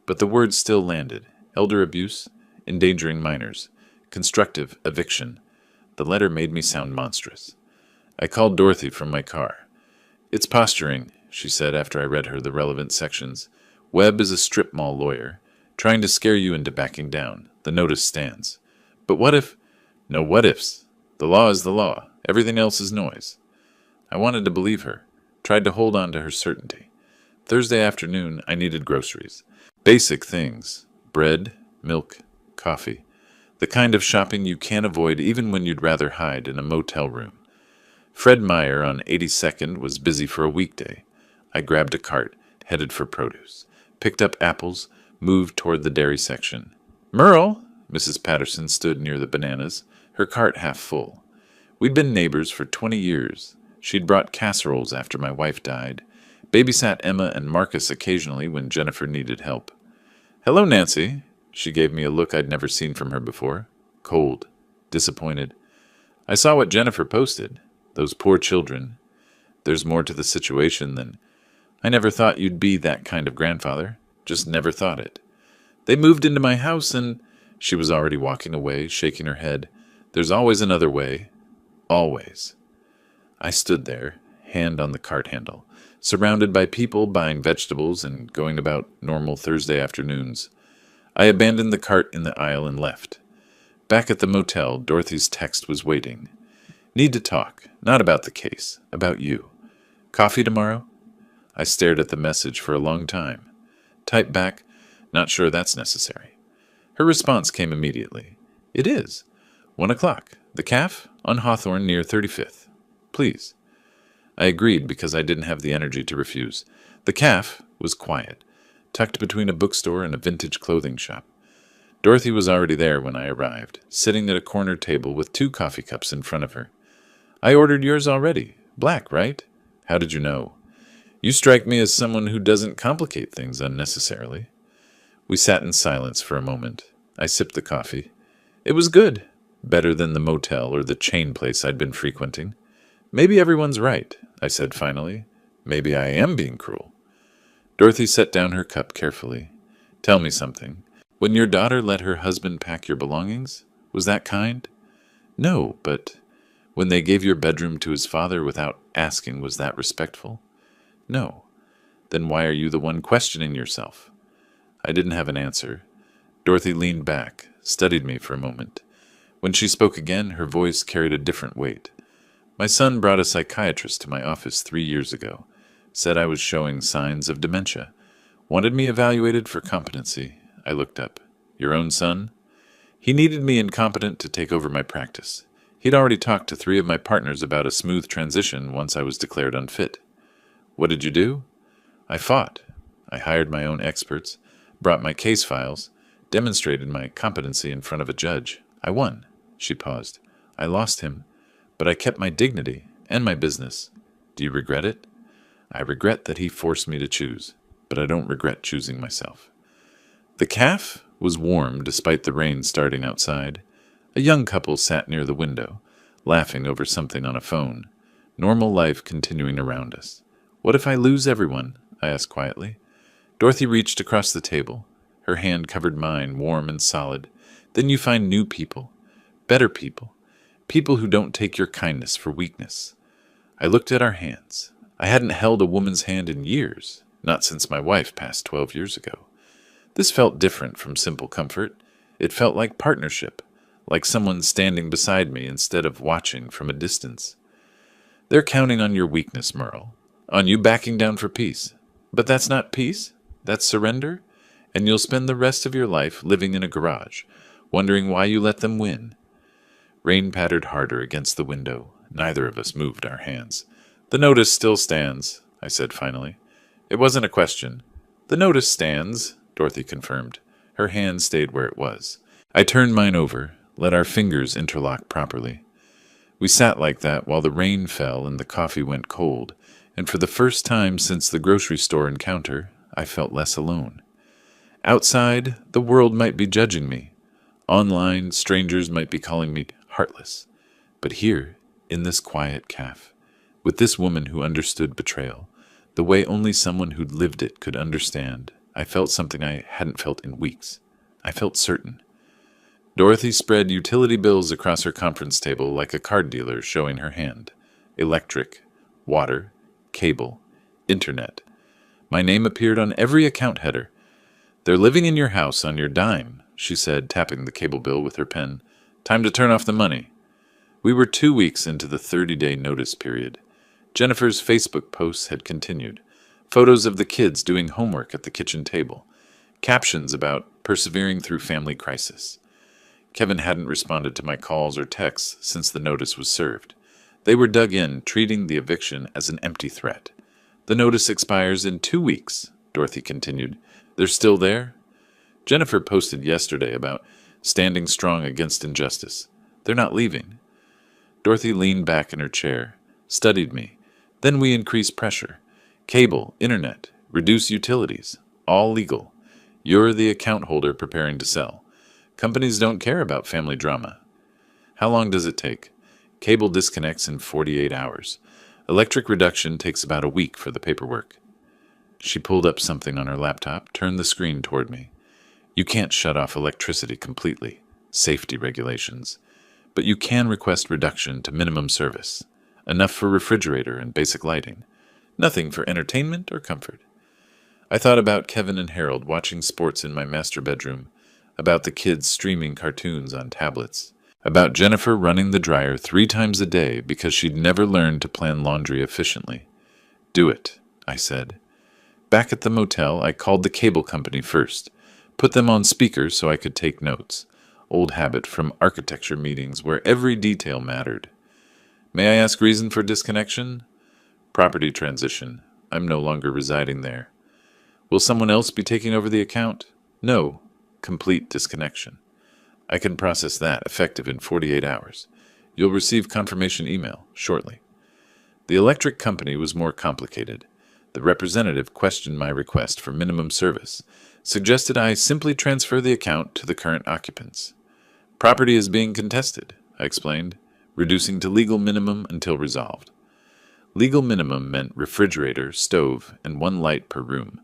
But the words still landed. Elder abuse, endangering minors, constructive eviction. The letter made me sound monstrous. I called Dorothy from my car. It's posturing, she said after I read her the relevant sections. Webb is a strip mall lawyer, trying to scare you into backing down. The notice stands. But what if... No what ifs. The law is the law. Everything else is noise. I wanted to believe her, tried to hold on to her certainty. Thursday afternoon, I needed groceries. Basic things. Bread, milk, coffee. The kind of shopping you can't avoid even when you'd rather hide in a motel room. Fred Meyer on 82nd was busy for a weekday. I grabbed a cart, headed for produce. Picked up apples, moved toward the dairy section. Merle! Mrs. Patterson stood near the bananas, her cart half full. We'd been neighbors for 20 years. She'd brought casseroles after my wife died. Babysat Emma and Marcus occasionally when Jennifer needed help. Hello, Nancy. She gave me a look I'd never seen from her before. Cold. Disappointed. I saw what Jennifer posted. Those poor children. There's more to the situation than... I never thought you'd be that kind of grandfather. Just never thought it. They moved into my house and... She was already walking away, shaking her head. There's always another way. Always. I stood there, hand on the cart handle, surrounded by people buying vegetables and going about normal Thursday afternoons. I abandoned the cart in the aisle and left. Back at the motel, Dorothy's text was waiting. Need to talk, not about the case, about you. Coffee tomorrow? I stared at the message for a long time. Type back, "Not sure that's necessary." Her response came immediately. "It is. 1 o'clock. The Calf, on Hawthorne near 35th. Please." I agreed because I didn't have the energy to refuse. The Calf was quiet, tucked between a bookstore and a vintage clothing shop. Dorothy was already there when I arrived, sitting at a corner table with 2 coffee cups in front of her. "I ordered yours already. Black, right? How did you know?" "You strike me as someone who doesn't complicate things unnecessarily." We sat in silence for a moment. I sipped the coffee. It was good. Better than the motel or the chain place I'd been frequenting. "Maybe everyone's right," I said finally. "Maybe I am being cruel." Dorothy set down her cup carefully. "Tell me something. When your daughter let her husband pack your belongings, was that kind?" "No, but when they gave your bedroom to his father without asking, was that respectful?" "No." "Then why are you the one questioning yourself?" I didn't have an answer. Dorothy leaned back, studied me for a moment. When she spoke again, her voice carried a different weight. "My son brought a psychiatrist to my office 3 years ago. Said I was showing signs of dementia. Wanted me evaluated for competency." I looked up. "Your own son?" "He needed me incompetent to take over my practice. He'd already talked to 3 of my partners about a smooth transition once I was declared unfit." "What did you do?" "I fought. I hired my own experts, brought my case files, demonstrated my competency in front of a judge. I won." She paused. "I lost him, but I kept my dignity and my business. Do you regret it?" "I regret that he forced me to choose, but I don't regret choosing myself." The Calf was warm despite the rain starting outside. A young couple sat near the window, laughing over something on a phone. Normal life continuing around us. "What if I lose everyone?" I asked quietly. Dorothy reached across the table. Her hand covered mine, warm and solid. "Then you find new people. Better people. People who don't take your kindness for weakness." I looked at our hands. I hadn't held a woman's hand in years, not since my wife passed 12 years ago. This felt different from simple comfort. It felt like partnership, like someone standing beside me instead of watching from a distance. "They're counting on your weakness, Merle, on you backing down for peace. But that's not peace. That's surrender. And you'll spend the rest of your life living in a garage, wondering why you let them win." Rain pattered harder against the window. Neither of us moved our hands. "The notice still stands," I said finally. It wasn't a question. "The notice stands," Dorothy confirmed. Her hand stayed where it was. I turned mine over, let our fingers interlock properly. We sat like that while the rain fell and the coffee went cold, and for the first time since the grocery store encounter, I felt less alone. Outside, the world might be judging me. Online, strangers might be calling me heartless. But here, in this quiet Calf, with this woman who understood betrayal, the way only someone who'd lived it could understand, I felt something I hadn't felt in weeks. I felt certain. Dorothy spread utility bills across her conference table like a card dealer showing her hand. Electric, water, cable, internet. My name appeared on every account header. "They're living in your house on your dime," she said, tapping the cable bill with her pen. "Time to turn off the money." We were 2 weeks into the 30-day notice period. Jennifer's Facebook posts had continued. Photos of the kids doing homework at the kitchen table. Captions about persevering through family crisis. Kevin hadn't responded to my calls or texts since the notice was served. They were dug in, treating the eviction as an empty threat. "The notice expires in 2 weeks," Dorothy continued. "They're still there?" Jennifer posted yesterday about standing strong against injustice. "They're not leaving." Dorothy leaned back in her chair, studied me. "Then we increase pressure. Cable, internet, reduce utilities. All legal. You're the account holder preparing to sell. Companies don't care about family drama." "How long does it take?" "Cable disconnects in 48 hours. Electric reduction takes about a week for the paperwork." She pulled up something on her laptop, turned the screen toward me. "You can't shut off electricity completely. Safety regulations. But you can request reduction to minimum service. Enough for refrigerator and basic lighting. Nothing for entertainment or comfort." I thought about Kevin and Harold watching sports in my master bedroom, about the kids streaming cartoons on tablets, about Jennifer running the dryer 3 times a day because she'd never learned to plan laundry efficiently. "Do it," I said. Back at the motel, I called the cable company first, put them on speaker so I could take notes. Old habit from architecture meetings where every detail mattered. May I ask reason for disconnection? Property transition. I'm no longer residing there. Will someone else be taking over the account? No. Complete disconnection. I can process that, effective in 48 hours. You'll receive confirmation email shortly. The electric company was more complicated. The representative questioned my request for minimum service, suggested I simply transfer the account to the current occupants. Property is being contested, I explained, reducing to legal minimum until resolved. Legal minimum meant refrigerator, stove, and one light per room.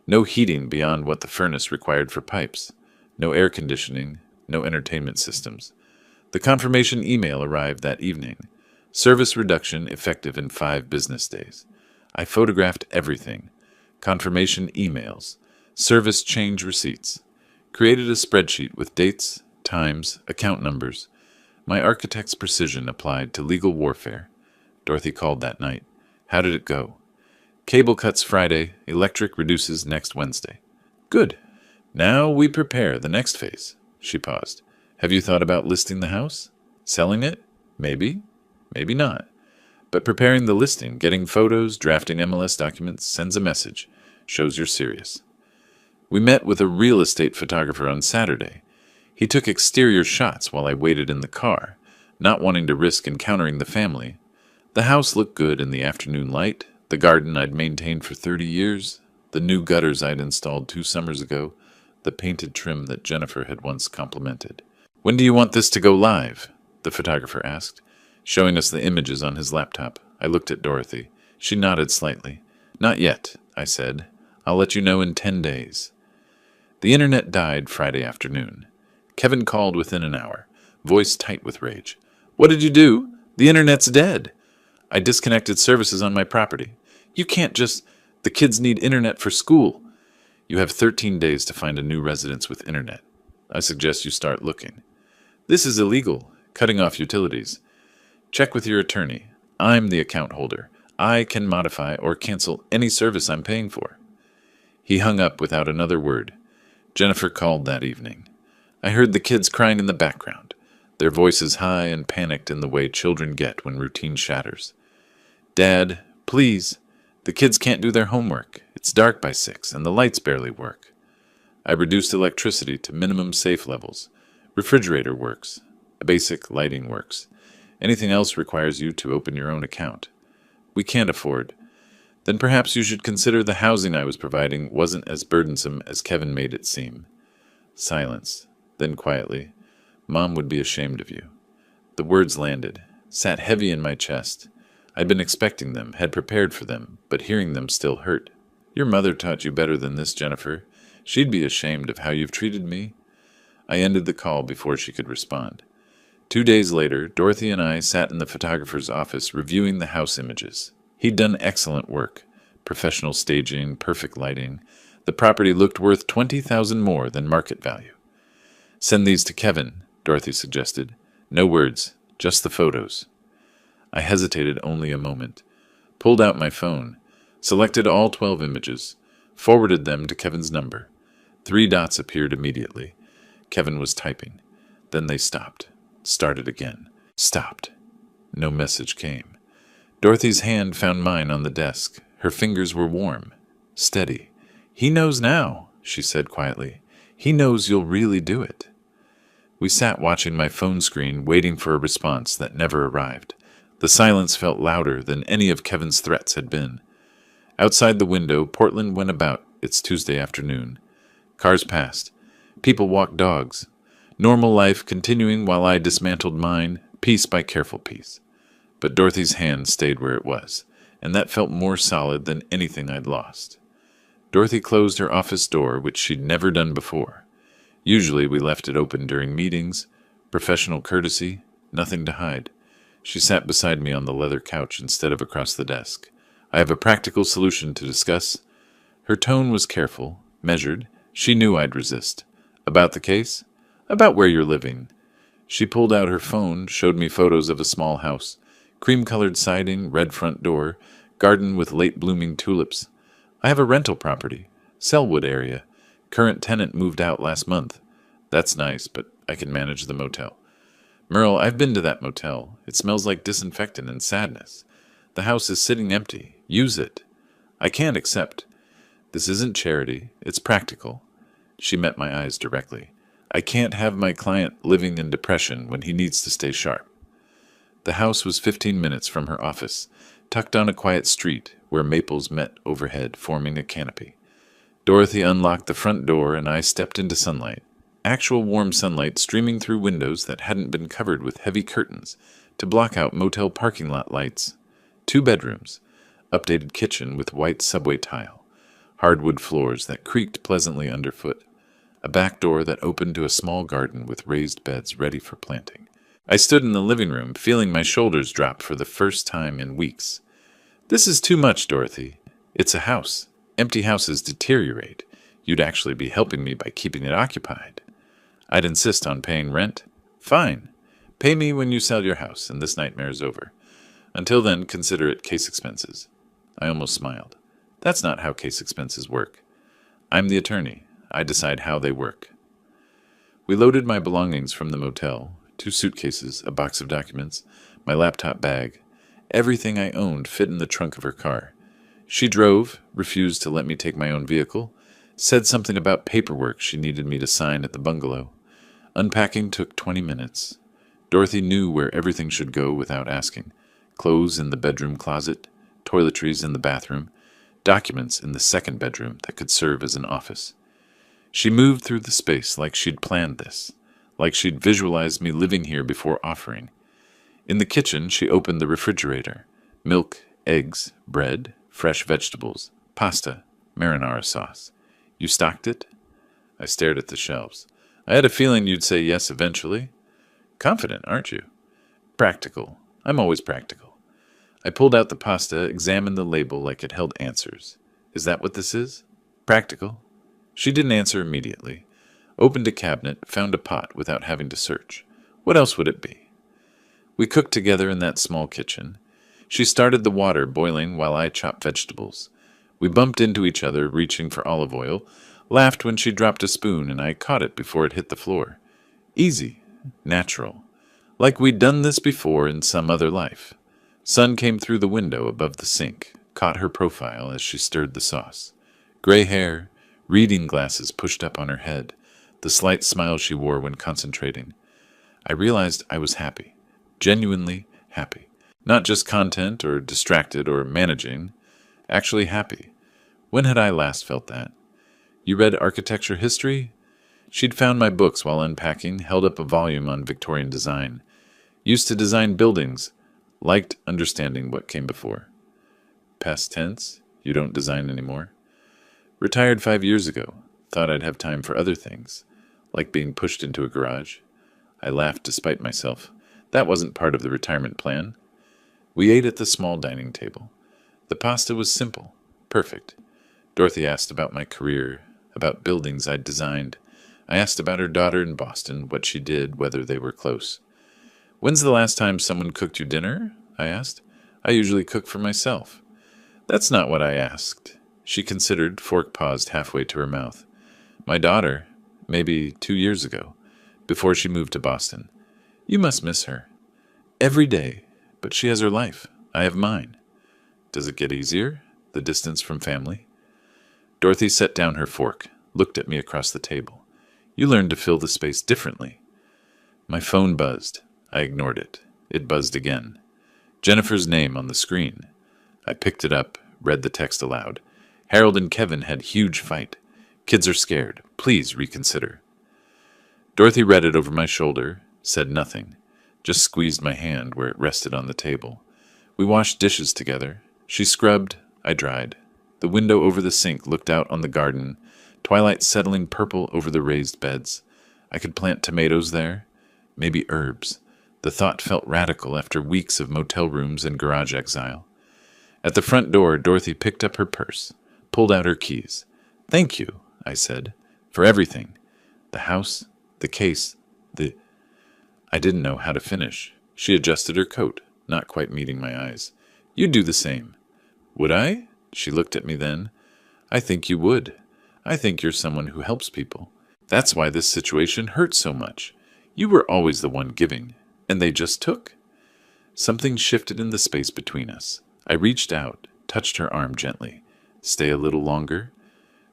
No heating beyond what the furnace required for pipes. No air conditioning, no entertainment systems. The confirmation email arrived that evening. Service reduction effective in 5 business days. I photographed everything. Confirmation emails. Service change receipts. Created a spreadsheet with dates, times, account numbers. My architect's precision applied to legal warfare. Dorothy called that night. How did it go? Cable cuts Friday, electric reduces next Wednesday. Good. Now we prepare the next phase. She paused. Have you thought about listing the house? Selling it? Maybe. Maybe not. But preparing the listing, getting photos, drafting MLS documents sends a message. Shows you're serious. We met with a real estate photographer on Saturday. He took exterior shots while I waited in the car, not wanting to risk encountering the family. The house looked good in the afternoon light, the garden I'd maintained for 30 years, the new gutters I'd installed 2 summers ago, the painted trim that Jennifer had once complimented. When do you want this to go live? The photographer asked, showing us the images on his laptop. I looked at Dorothy. She nodded slightly. Not yet, I said. I'll let you know in 10 days. The internet died Friday afternoon. Kevin called within an hour, voice tight with rage. What did you do? The internet's dead. I disconnected services on my property. You can't just... The kids need internet for school. You have 13 days to find a new residence with internet. I suggest you start looking. This is illegal, cutting off utilities. Check with your attorney. I'm the account holder. I can modify or cancel any service I'm paying for. He hung up without another word. Jennifer called that evening. I heard the kids crying in the background, their voices high and panicked in the way children get when routine shatters. Dad, please. The kids can't do their homework. It's dark by 6 and the lights barely work. I reduced electricity to minimum safe levels. Refrigerator works. Basic lighting works. Anything else requires you to open your own account. We can't afford. Then perhaps you should consider the housing I was providing wasn't as burdensome as Kevin made it seem. Silence. Then quietly, Mom would be ashamed of you. The words landed, sat heavy in my chest. I'd been expecting them, had prepared for them, but hearing them still hurt. Your mother taught you better than this, Jennifer. She'd be ashamed of how you've treated me. I ended the call before she could respond. 2 days later, Dorothy and I sat in the photographer's office reviewing the house images. He'd done excellent work. Professional staging, perfect lighting. The property looked worth $20,000 more than market value. Send these to Kevin, Dorothy suggested. No words, just the photos. I hesitated only a moment, pulled out my phone, selected all 12 images, forwarded them to Kevin's number. 3 dots appeared immediately. Kevin was typing. Then they stopped. Started again. Stopped. No message came. Dorothy's hand found mine on the desk. Her fingers were warm, steady. He knows now, she said quietly. He knows you'll really do it. We sat watching my phone screen, waiting for a response that never arrived. The silence felt louder than any of Kevin's threats had been. Outside the window, Portland went about. It's Tuesday afternoon. Cars passed. People walked dogs. Normal life continuing while I dismantled mine, piece by careful piece. But Dorothy's hand stayed where it was, and that felt more solid than anything I'd lost. Dorothy closed her office door, which she'd never done before. Usually we left it open during meetings, professional courtesy, nothing to hide. She sat beside me on the leather couch instead of across the desk. I have a practical solution to discuss. Her tone was careful, measured. She knew I'd resist. About the case? About where you're living. She pulled out her phone, showed me photos of a small house. Cream-colored siding, red front door, garden with late-blooming tulips. I have a rental property, Selwood area. Current tenant moved out last month. That's nice, but I can manage the motel. Merle, I've been to that motel. It smells like disinfectant and sadness. The house is sitting empty. Use it. I can't accept. This isn't charity. It's practical. She met my eyes directly. I can't have my client living in depression when he needs to stay sharp. The house was 15 minutes from her office, tucked on a quiet street where maples met overhead, forming a canopy. Dorothy unlocked the front door and I stepped into sunlight. Actual warm sunlight streaming through windows that hadn't been covered with heavy curtains to block out motel parking lot lights. 2 bedrooms, updated kitchen with white subway tile, hardwood floors that creaked pleasantly underfoot, a back door that opened to a small garden with raised beds ready for planting. I stood in the living room, feeling my shoulders drop for the first time in weeks. This is too much, Dorothy. It's a house. Empty houses deteriorate. You'd actually be helping me by keeping it occupied. I'd insist on paying rent. Fine. Pay me when you sell your house and this nightmare is over. Until then, consider it case expenses. I almost smiled. That's not how case expenses work. I'm the attorney. I decide how they work. We loaded my belongings from the motel, 2 suitcases, a box of documents, my laptop bag. Everything I owned fit in the trunk of her car. She drove, refused to let me take my own vehicle, said something about paperwork she needed me to sign at the bungalow. Unpacking took 20 minutes. Dorothy knew where everything should go without asking. Clothes in the bedroom closet, toiletries in the bathroom, documents in the second bedroom that could serve as an office. She moved through the space like she'd planned this, like she'd visualized me living here before offering. In the kitchen, she opened the refrigerator. Milk, eggs, bread, fresh vegetables, pasta, marinara sauce. You stocked it? I stared at the shelves. I had a feeling you'd say yes eventually. Confident, aren't you? Practical. I'm always practical. I pulled out the pasta, examined the label like it held answers. Is that what this is? Practical. She didn't answer immediately. Opened a cabinet, found a pot without having to search. What else would it be? We cooked together in that small kitchen. She started the water boiling while I chopped vegetables. We bumped into each other, reaching for olive oil, laughed when she dropped a spoon and I caught it before it hit the floor. Easy, natural, like we'd done this before in some other life. Sun came through the window above the sink, caught her profile as she stirred the sauce. Gray hair, reading glasses pushed up on her head, the slight smile she wore when concentrating. I realized I was happy, genuinely happy. Not just content or distracted or managing, actually happy. When had I last felt that? You read architecture history? She'd found my books while unpacking, held up a volume on Victorian design. Used to design buildings, liked understanding what came before. Past tense? You don't design anymore? Retired 5 years ago. Thought I'd have time for other things, like being pushed into a garage. I laughed despite myself. That wasn't part of the retirement plan. We ate at the small dining table. The pasta was simple, perfect. Dorothy asked about my career, about buildings I'd designed. I asked about her daughter in Boston, what she did, whether they were close. When's the last time someone cooked you dinner? I asked. I usually cook for myself. That's not what I asked. She considered, fork paused halfway to her mouth. My daughter, maybe 2 years ago, before she moved to Boston. You must miss her. Every day. But she has her life. I have mine. Does it get easier, the distance from family? Dorothy set down her fork, looked at me across the table. You learned to fill the space differently. My phone buzzed. I ignored it. It buzzed again. Jennifer's name on the screen. I picked it up, read the text aloud. Harold and Kevin had huge fight. Kids are scared. Please reconsider. Dorothy read it over my shoulder, said nothing. Just squeezed my hand where it rested on the table. We washed dishes together. She scrubbed, I dried. The window over the sink looked out on the garden, twilight settling purple over the raised beds. I could plant tomatoes there, maybe herbs. The thought felt radical after weeks of motel rooms and garage exile. At the front door, Dorothy picked up her purse, pulled out her keys. Thank you, I said, for everything. The house, the case, I didn't know how to finish. She adjusted her coat, not quite meeting my eyes. You'd do the same. Would I? She looked at me then. I think you would. I think you're someone who helps people. That's why this situation hurts so much. You were always the one giving, and they just took. Something shifted in the space between us. I reached out, touched her arm gently. Stay a little longer?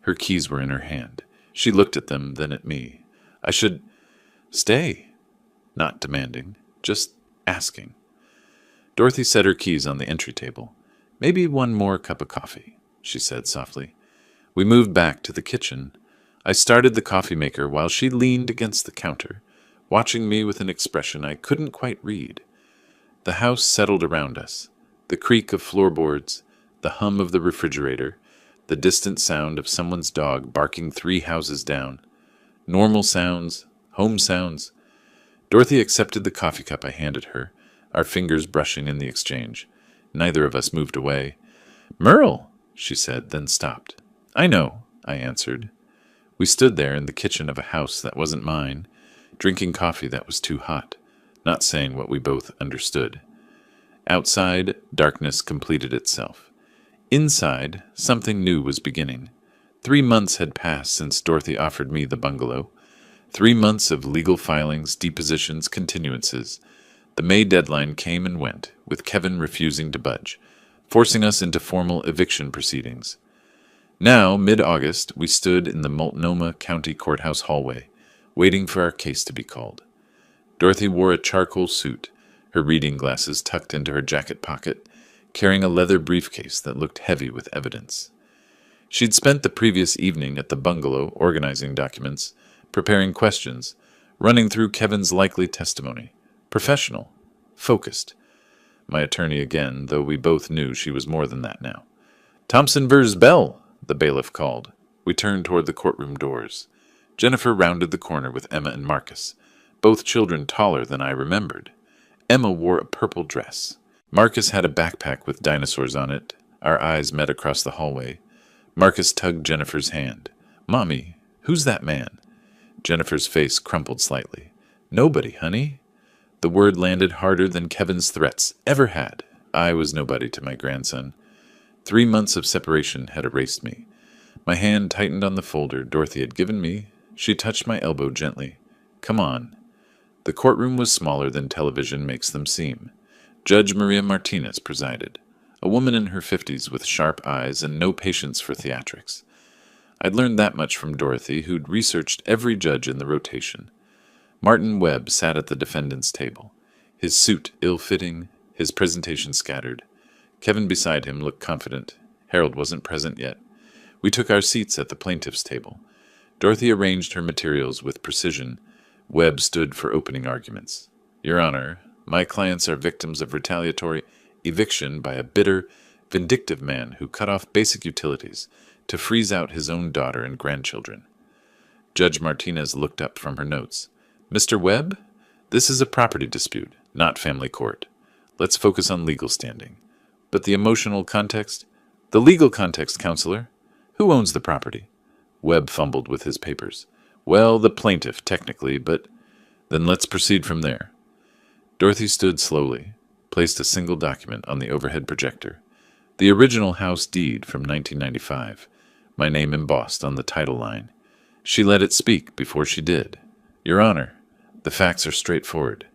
Her keys were in her hand. She looked at them, then at me. I should stay. Not demanding, just asking. Dorothy set her keys on the entry table. Maybe one more cup of coffee, she said softly. We moved back to the kitchen. I started the coffee maker while she leaned against the counter, watching me with an expression I couldn't quite read. The house settled around us. The creak of floorboards, the hum of the refrigerator, the distant sound of someone's dog barking 3 houses down. Normal sounds, home sounds. Dorothy accepted the coffee cup I handed her, our fingers brushing in the exchange. Neither of us moved away. "Merle," she said, then stopped. "I know," I answered. We stood there in the kitchen of a house that wasn't mine, drinking coffee that was too hot, not saying what we both understood. Outside, darkness completed itself. Inside, something new was beginning. 3 months had passed since Dorothy offered me the bungalow. 3 months of legal filings, depositions, continuances. The May deadline came and went, with Kevin refusing to budge, forcing us into formal eviction proceedings. Now, mid-August, we stood in the Multnomah County Courthouse hallway, waiting for our case to be called. Dorothy wore a charcoal suit, her reading glasses tucked into her jacket pocket, carrying a leather briefcase that looked heavy with evidence. She'd spent the previous evening at the bungalow organizing documents, preparing questions, running through Kevin's likely testimony. Professional. Focused. My attorney again, though we both knew she was more than that now. "Thompson vs. Bell," the bailiff called. We turned toward the courtroom doors. Jennifer rounded the corner with Emma and Marcus, both children taller than I remembered. Emma wore a purple dress. Marcus had a backpack with dinosaurs on it. Our eyes met across the hallway. Marcus tugged Jennifer's hand. "Mommy, who's that man?" Jennifer's face crumpled slightly. "Nobody, honey." The word landed harder than Kevin's threats ever had. I was nobody to my grandson. 3 months of separation had erased me. My hand tightened on the folder Dorothy had given me. She touched my elbow gently. "Come on." The courtroom was smaller than television makes them seem. Judge Maria Martinez presided, a woman in her 50s with sharp eyes and no patience for theatrics. I'd learned that much from Dorothy, who'd researched every judge in the rotation. Martin Webb sat at the defendant's table, his suit ill-fitting, his presentation scattered. Kevin beside him looked confident. Harold wasn't present yet. We took our seats at the plaintiff's table. Dorothy arranged her materials with precision. Webb stood for opening arguments. "Your Honor, my clients are victims of retaliatory eviction by a bitter, vindictive man who cut off basic utilities to freeze out his own daughter and grandchildren." Judge Martinez looked up from her notes. "Mr. Webb, this is a property dispute, not family court. Let's focus on legal standing. But the emotional context? The legal context, counselor. Who owns the property?" Webb fumbled with his papers. "Well, the plaintiff, technically, but then let's proceed from there." Dorothy stood slowly, placed a single document on the overhead projector. The original house deed from 1995, my name embossed on the title line. She let it speak before she did. "Your Honor, the facts are straightforward.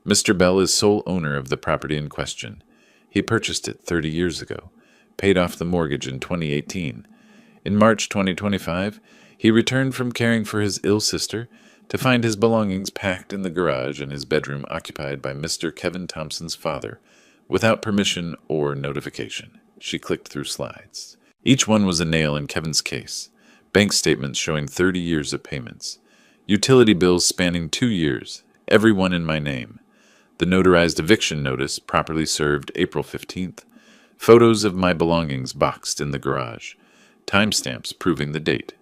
Mr. Bell is sole owner of the property in question. He purchased it 30 years ago, paid off the mortgage in 2018. In March 2025, he returned from caring for his ill sister to find his belongings packed in the garage and his bedroom occupied by Mr. Kevin Thompson's father, without permission or notification." She clicked through slides. Each one was a nail in Kevin's case. Bank statements showing 30 years of payments. Utility bills spanning 2 years, every one in my name. The notarized eviction notice, properly served April 15th. Photos of my belongings boxed in the garage. Timestamps proving the date.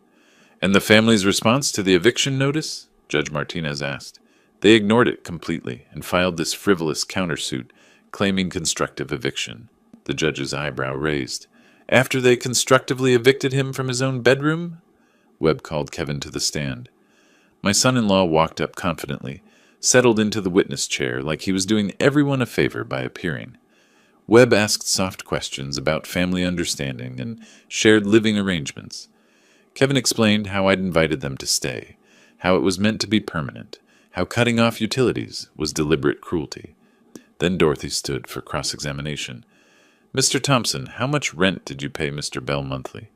"And the family's response to the eviction notice?" Judge Martinez asked. "They ignored it completely and filed this frivolous countersuit claiming constructive eviction." The judge's eyebrow raised. "After they constructively evicted him from his own bedroom?" Webb called Kevin to the stand. My son-in-law walked up confidently, settled into the witness chair like he was doing everyone a favor by appearing. Webb asked soft questions about family understanding and shared living arrangements. Kevin explained how I'd invited them to stay, how it was meant to be permanent, how cutting off utilities was deliberate cruelty. Then Dorothy stood for cross-examination. "Mr. Thompson, how much rent did you pay Mr. Bell monthly?"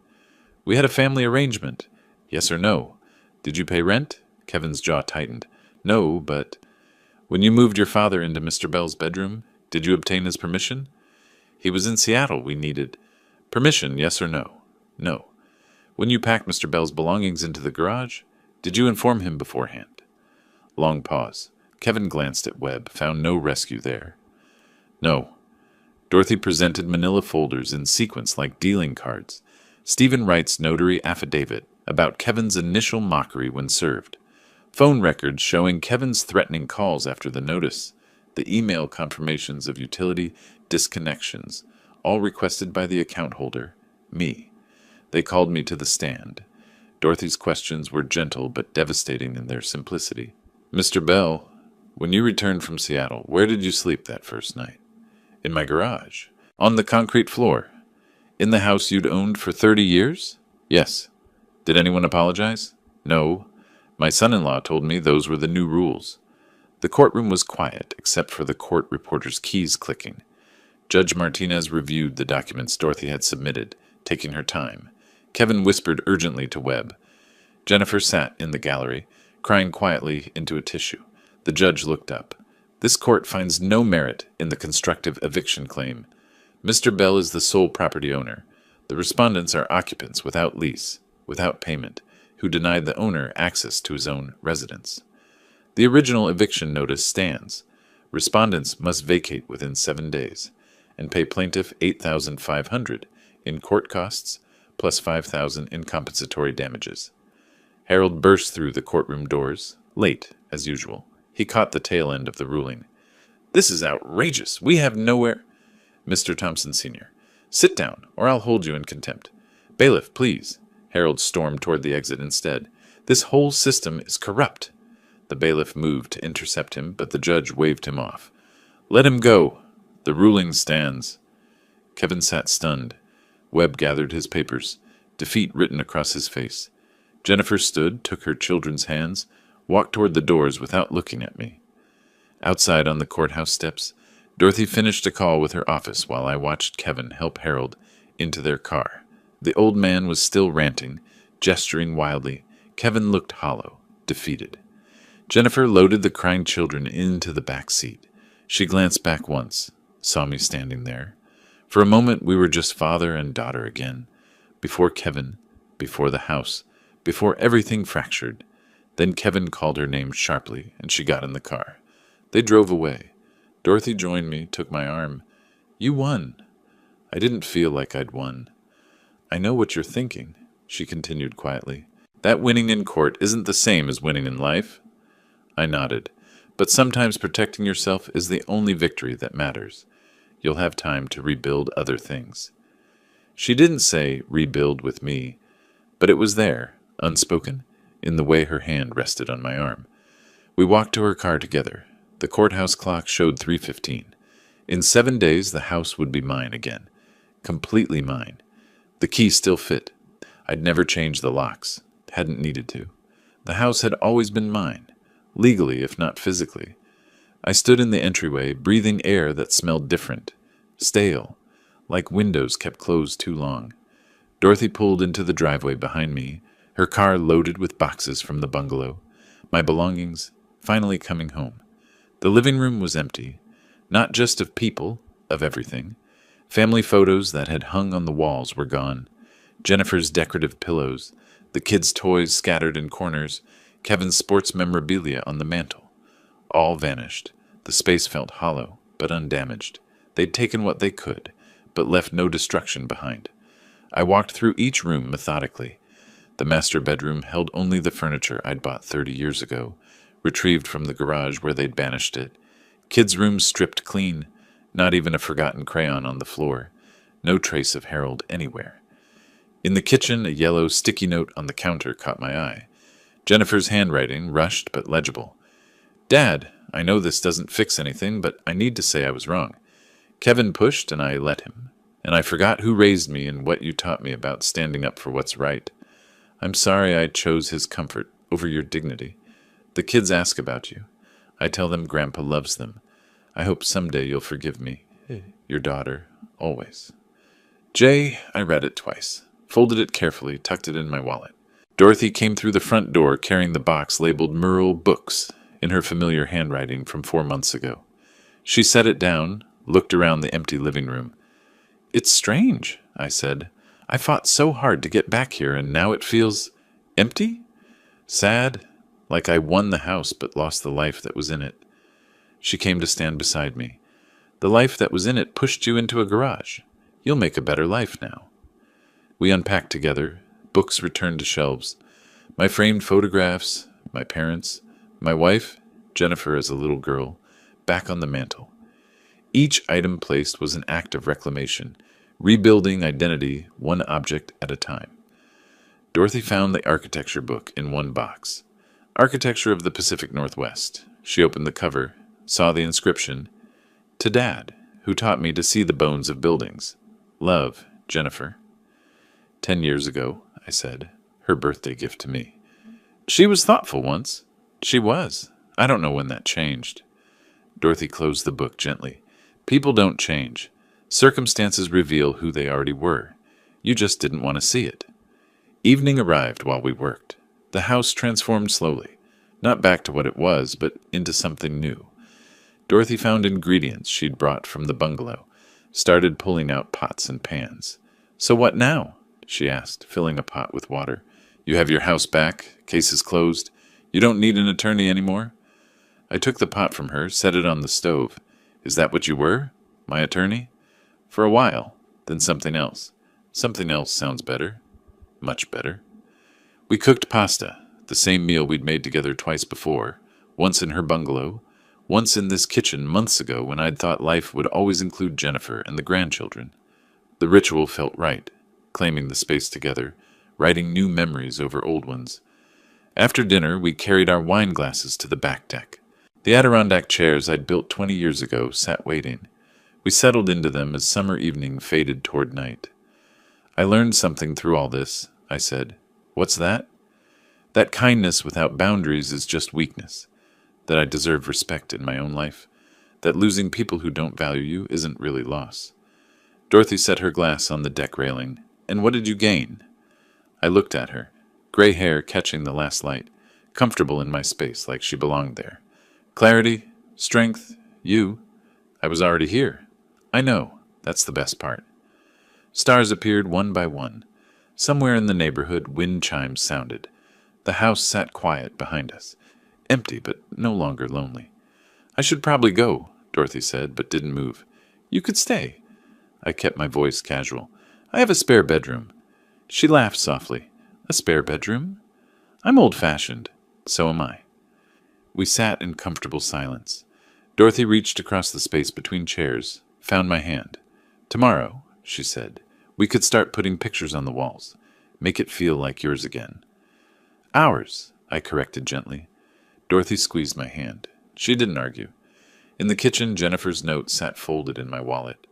"We had a family arrangement. Yes or no?" "Did you pay rent?" Kevin's jaw tightened. "No, but—" "When you moved your father into Mr. Bell's bedroom, did you obtain his permission?" "He was in Seattle. We needed—" "Permission, yes or no?" "No." "When you packed Mr. Bell's belongings into the garage, did you inform him beforehand?" Long pause. Kevin glanced at Webb, found no rescue there. "No." Dorothy presented manila folders in sequence like dealing cards. Stephen Wright's notary affidavit about Kevin's initial mockery when served. Phone records showing Kevin's threatening calls after the notice. The email confirmations of utility disconnections, all requested by the account holder, me. They called me to the stand. Dorothy's questions were gentle but devastating in their simplicity. "Mr. Bell, when you returned from Seattle, where did you sleep that first night?" "In my garage." "On the concrete floor?" "In the house you'd owned for 30 years?" "Yes." "Did anyone apologize?" "No. My son-in-law told me those were the new rules." The courtroom was quiet, except for the court reporter's keys clicking. Judge Martinez reviewed the documents Dorothy had submitted, taking her time. Kevin whispered urgently to Webb. Jennifer sat in the gallery, crying quietly into a tissue. The judge looked up. "This court finds no merit in the constructive eviction claim. Mr. Bell is the sole property owner. The respondents are occupants without lease, without payment, who denied the owner access to his own residence. The original eviction notice stands. Respondents must vacate within 7 days and pay plaintiff $8,500 in court costs plus $5,000 in compensatory damages." Harold burst through the courtroom doors, late, as usual. He caught the tail end of the ruling. "This is outrageous. We have nowhere—" "Mr. Thompson, Sr., sit down, or I'll hold you in contempt." "Bailiff, please." Harold stormed toward the exit instead. "This whole system is corrupt." The bailiff moved to intercept him, but the judge waved him off. "Let him go. The ruling stands." Kevin sat stunned. Webb gathered his papers, defeat written across his face. Jennifer stood, took her children's hands, walked toward the doors without looking at me. Outside on the courthouse steps, Dorothy finished a call with her office while I watched Kevin help Harold into their car. The old man was still ranting, gesturing wildly. Kevin looked hollow, defeated. Jennifer loaded the crying children into the back seat. She glanced back once, saw me standing there. For a moment we were just father and daughter again. Before Kevin, before the house, before everything fractured. Then Kevin called her name sharply, and she got in the car. They drove away. Dorothy joined me, took my arm. "You won." I didn't feel like I'd won. "I know what you're thinking," she continued quietly. "That winning in court isn't the same as winning in life." I nodded. "But sometimes protecting yourself is the only victory that matters. You'll have time to rebuild other things." She didn't say, "rebuild with me," but it was there, unspoken, in the way her hand rested on my arm. We walked to her car together. The courthouse clock showed 3:15. In 7 days, the house would be mine again. Completely mine. The key still fit. I'd never changed the locks. Hadn't needed to. The house had always been mine. Legally, if not physically. I stood in the entryway, breathing air that smelled different, stale, like windows kept closed too long. Dorothy pulled into the driveway behind me, her car loaded with boxes from the bungalow, my belongings finally coming home. The living room was empty, not just of people, of everything. Family photos that had hung on the walls were gone. Jennifer's decorative pillows, the kids' toys scattered in corners, Kevin's sports memorabilia on the mantel. All vanished. The space felt hollow, but undamaged. They'd taken what they could, but left no destruction behind. I walked through each room methodically. The master bedroom held only the furniture I'd bought 30 years ago, retrieved from the garage where they'd banished it. Kids' rooms stripped clean, not even a forgotten crayon on the floor. No trace of Harold anywhere. In the kitchen, a yellow sticky note on the counter caught my eye. Jennifer's handwriting, rushed but legible. "Dad, I know this doesn't fix anything, but I need to say I was wrong. Kevin pushed and I let him. And I forgot who raised me and what you taught me about standing up for what's right. I'm sorry I chose his comfort over your dignity. The kids ask about you. I tell them Grandpa loves them. I hope someday you'll forgive me. Your daughter, always. Jay, I read it twice, folded it carefully, tucked it in my wallet. Dorothy came through the front door carrying the box labeled Merle Books in her familiar handwriting from 4 months ago. She set it down, looked around the empty living room. It's strange, I said. I fought so hard to get back here, and now it feels empty? Sad, like I won the house but lost the life that was in it. She came to stand beside me. The life that was in it pushed you into a garage. You'll make a better life now. We unpacked together, books returned to shelves. My framed photographs, my parents, my wife, Jennifer as a little girl, back on the mantel. Each item placed was an act of reclamation, rebuilding identity one object at a time. Dorothy found the architecture book in one box. Architecture of the Pacific Northwest. She opened the cover, saw the inscription, "To Dad, who taught me to see the bones of buildings. Love, Jennifer." 10 years ago, I said, her birthday gift to me. She was thoughtful once. She was. I don't know when that changed. Dorothy closed the book gently. People don't change. Circumstances reveal who they already were. You just didn't want to see it. Evening arrived while we worked. The house transformed slowly, not back to what it was, but into something new. Dorothy found ingredients she'd brought from the bungalow, started pulling out pots and pans. "So what now?" she asked, filling a pot with water. "You have your house back, case is closed. You don't need an attorney anymore?" I took the pot from her, set it on the stove. "Is that what you were? My attorney?" "For a while, then something else. Something else sounds better. Much better." We cooked pasta, the same meal we'd made together twice before, once in her bungalow, once in this kitchen months ago when I'd thought life would always include Jennifer and the grandchildren. The ritual felt right, claiming the space together, writing new memories over old ones. After dinner, we carried our wine glasses to the back deck. The Adirondack chairs I'd built 20 years ago sat waiting. We settled into them as summer evening faded toward night. "I learned something through all this," I said. "What's that?" "That kindness without boundaries is just weakness. That I deserve respect in my own life. That losing people who don't value you isn't really loss." Dorothy set her glass on the deck railing. "And what did you gain?" I looked at her, gray hair catching the last light, comfortable in my space like she belonged there. "Clarity, strength, you. I was already here. I know. That's the best part." Stars appeared one by one. Somewhere in the neighborhood, wind chimes sounded. The house sat quiet behind us, empty but no longer lonely. "I should probably go," Dorothy said, but didn't move. "You could stay." I kept my voice casual. "I have a spare bedroom." She laughed softly. "A spare bedroom? I'm old-fashioned. So am I." We sat in comfortable silence. Dorothy reached across the space between chairs, found my hand. "Tomorrow," she said, "we could start putting pictures on the walls. Make it feel like yours again." "Ours," I corrected gently. Dorothy squeezed my hand. She didn't argue. In the kitchen, Jennifer's note sat folded in my wallet.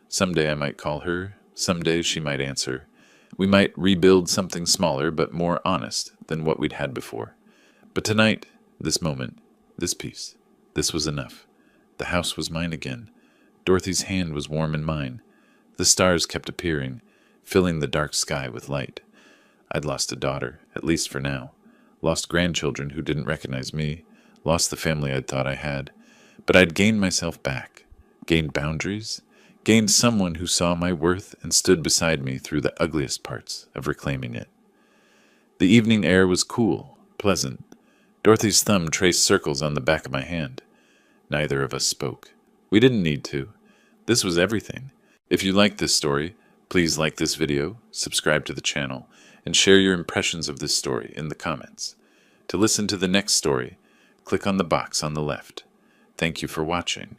Someday I might call her. Someday she might answer. We might rebuild something smaller but more honest than what we'd had before. But tonight, this moment, this piece, this was enough. The house was mine again. Dorothy's hand was warm in mine. The stars kept appearing, filling the dark sky with light. I'd lost a daughter, at least for now. Lost grandchildren who didn't recognize me. Lost the family I'd thought I had. But I'd gained myself back. Gained boundaries. Gained someone who saw my worth and stood beside me through the ugliest parts of reclaiming it. The evening air was cool, pleasant. Dorothy's thumb traced circles on the back of my hand. Neither of us spoke. We didn't need to. This was everything. If you like this story, please like this video, subscribe to the channel, and share your impressions of this story in the comments. To listen to the next story, click on the box on the left. Thank you for watching.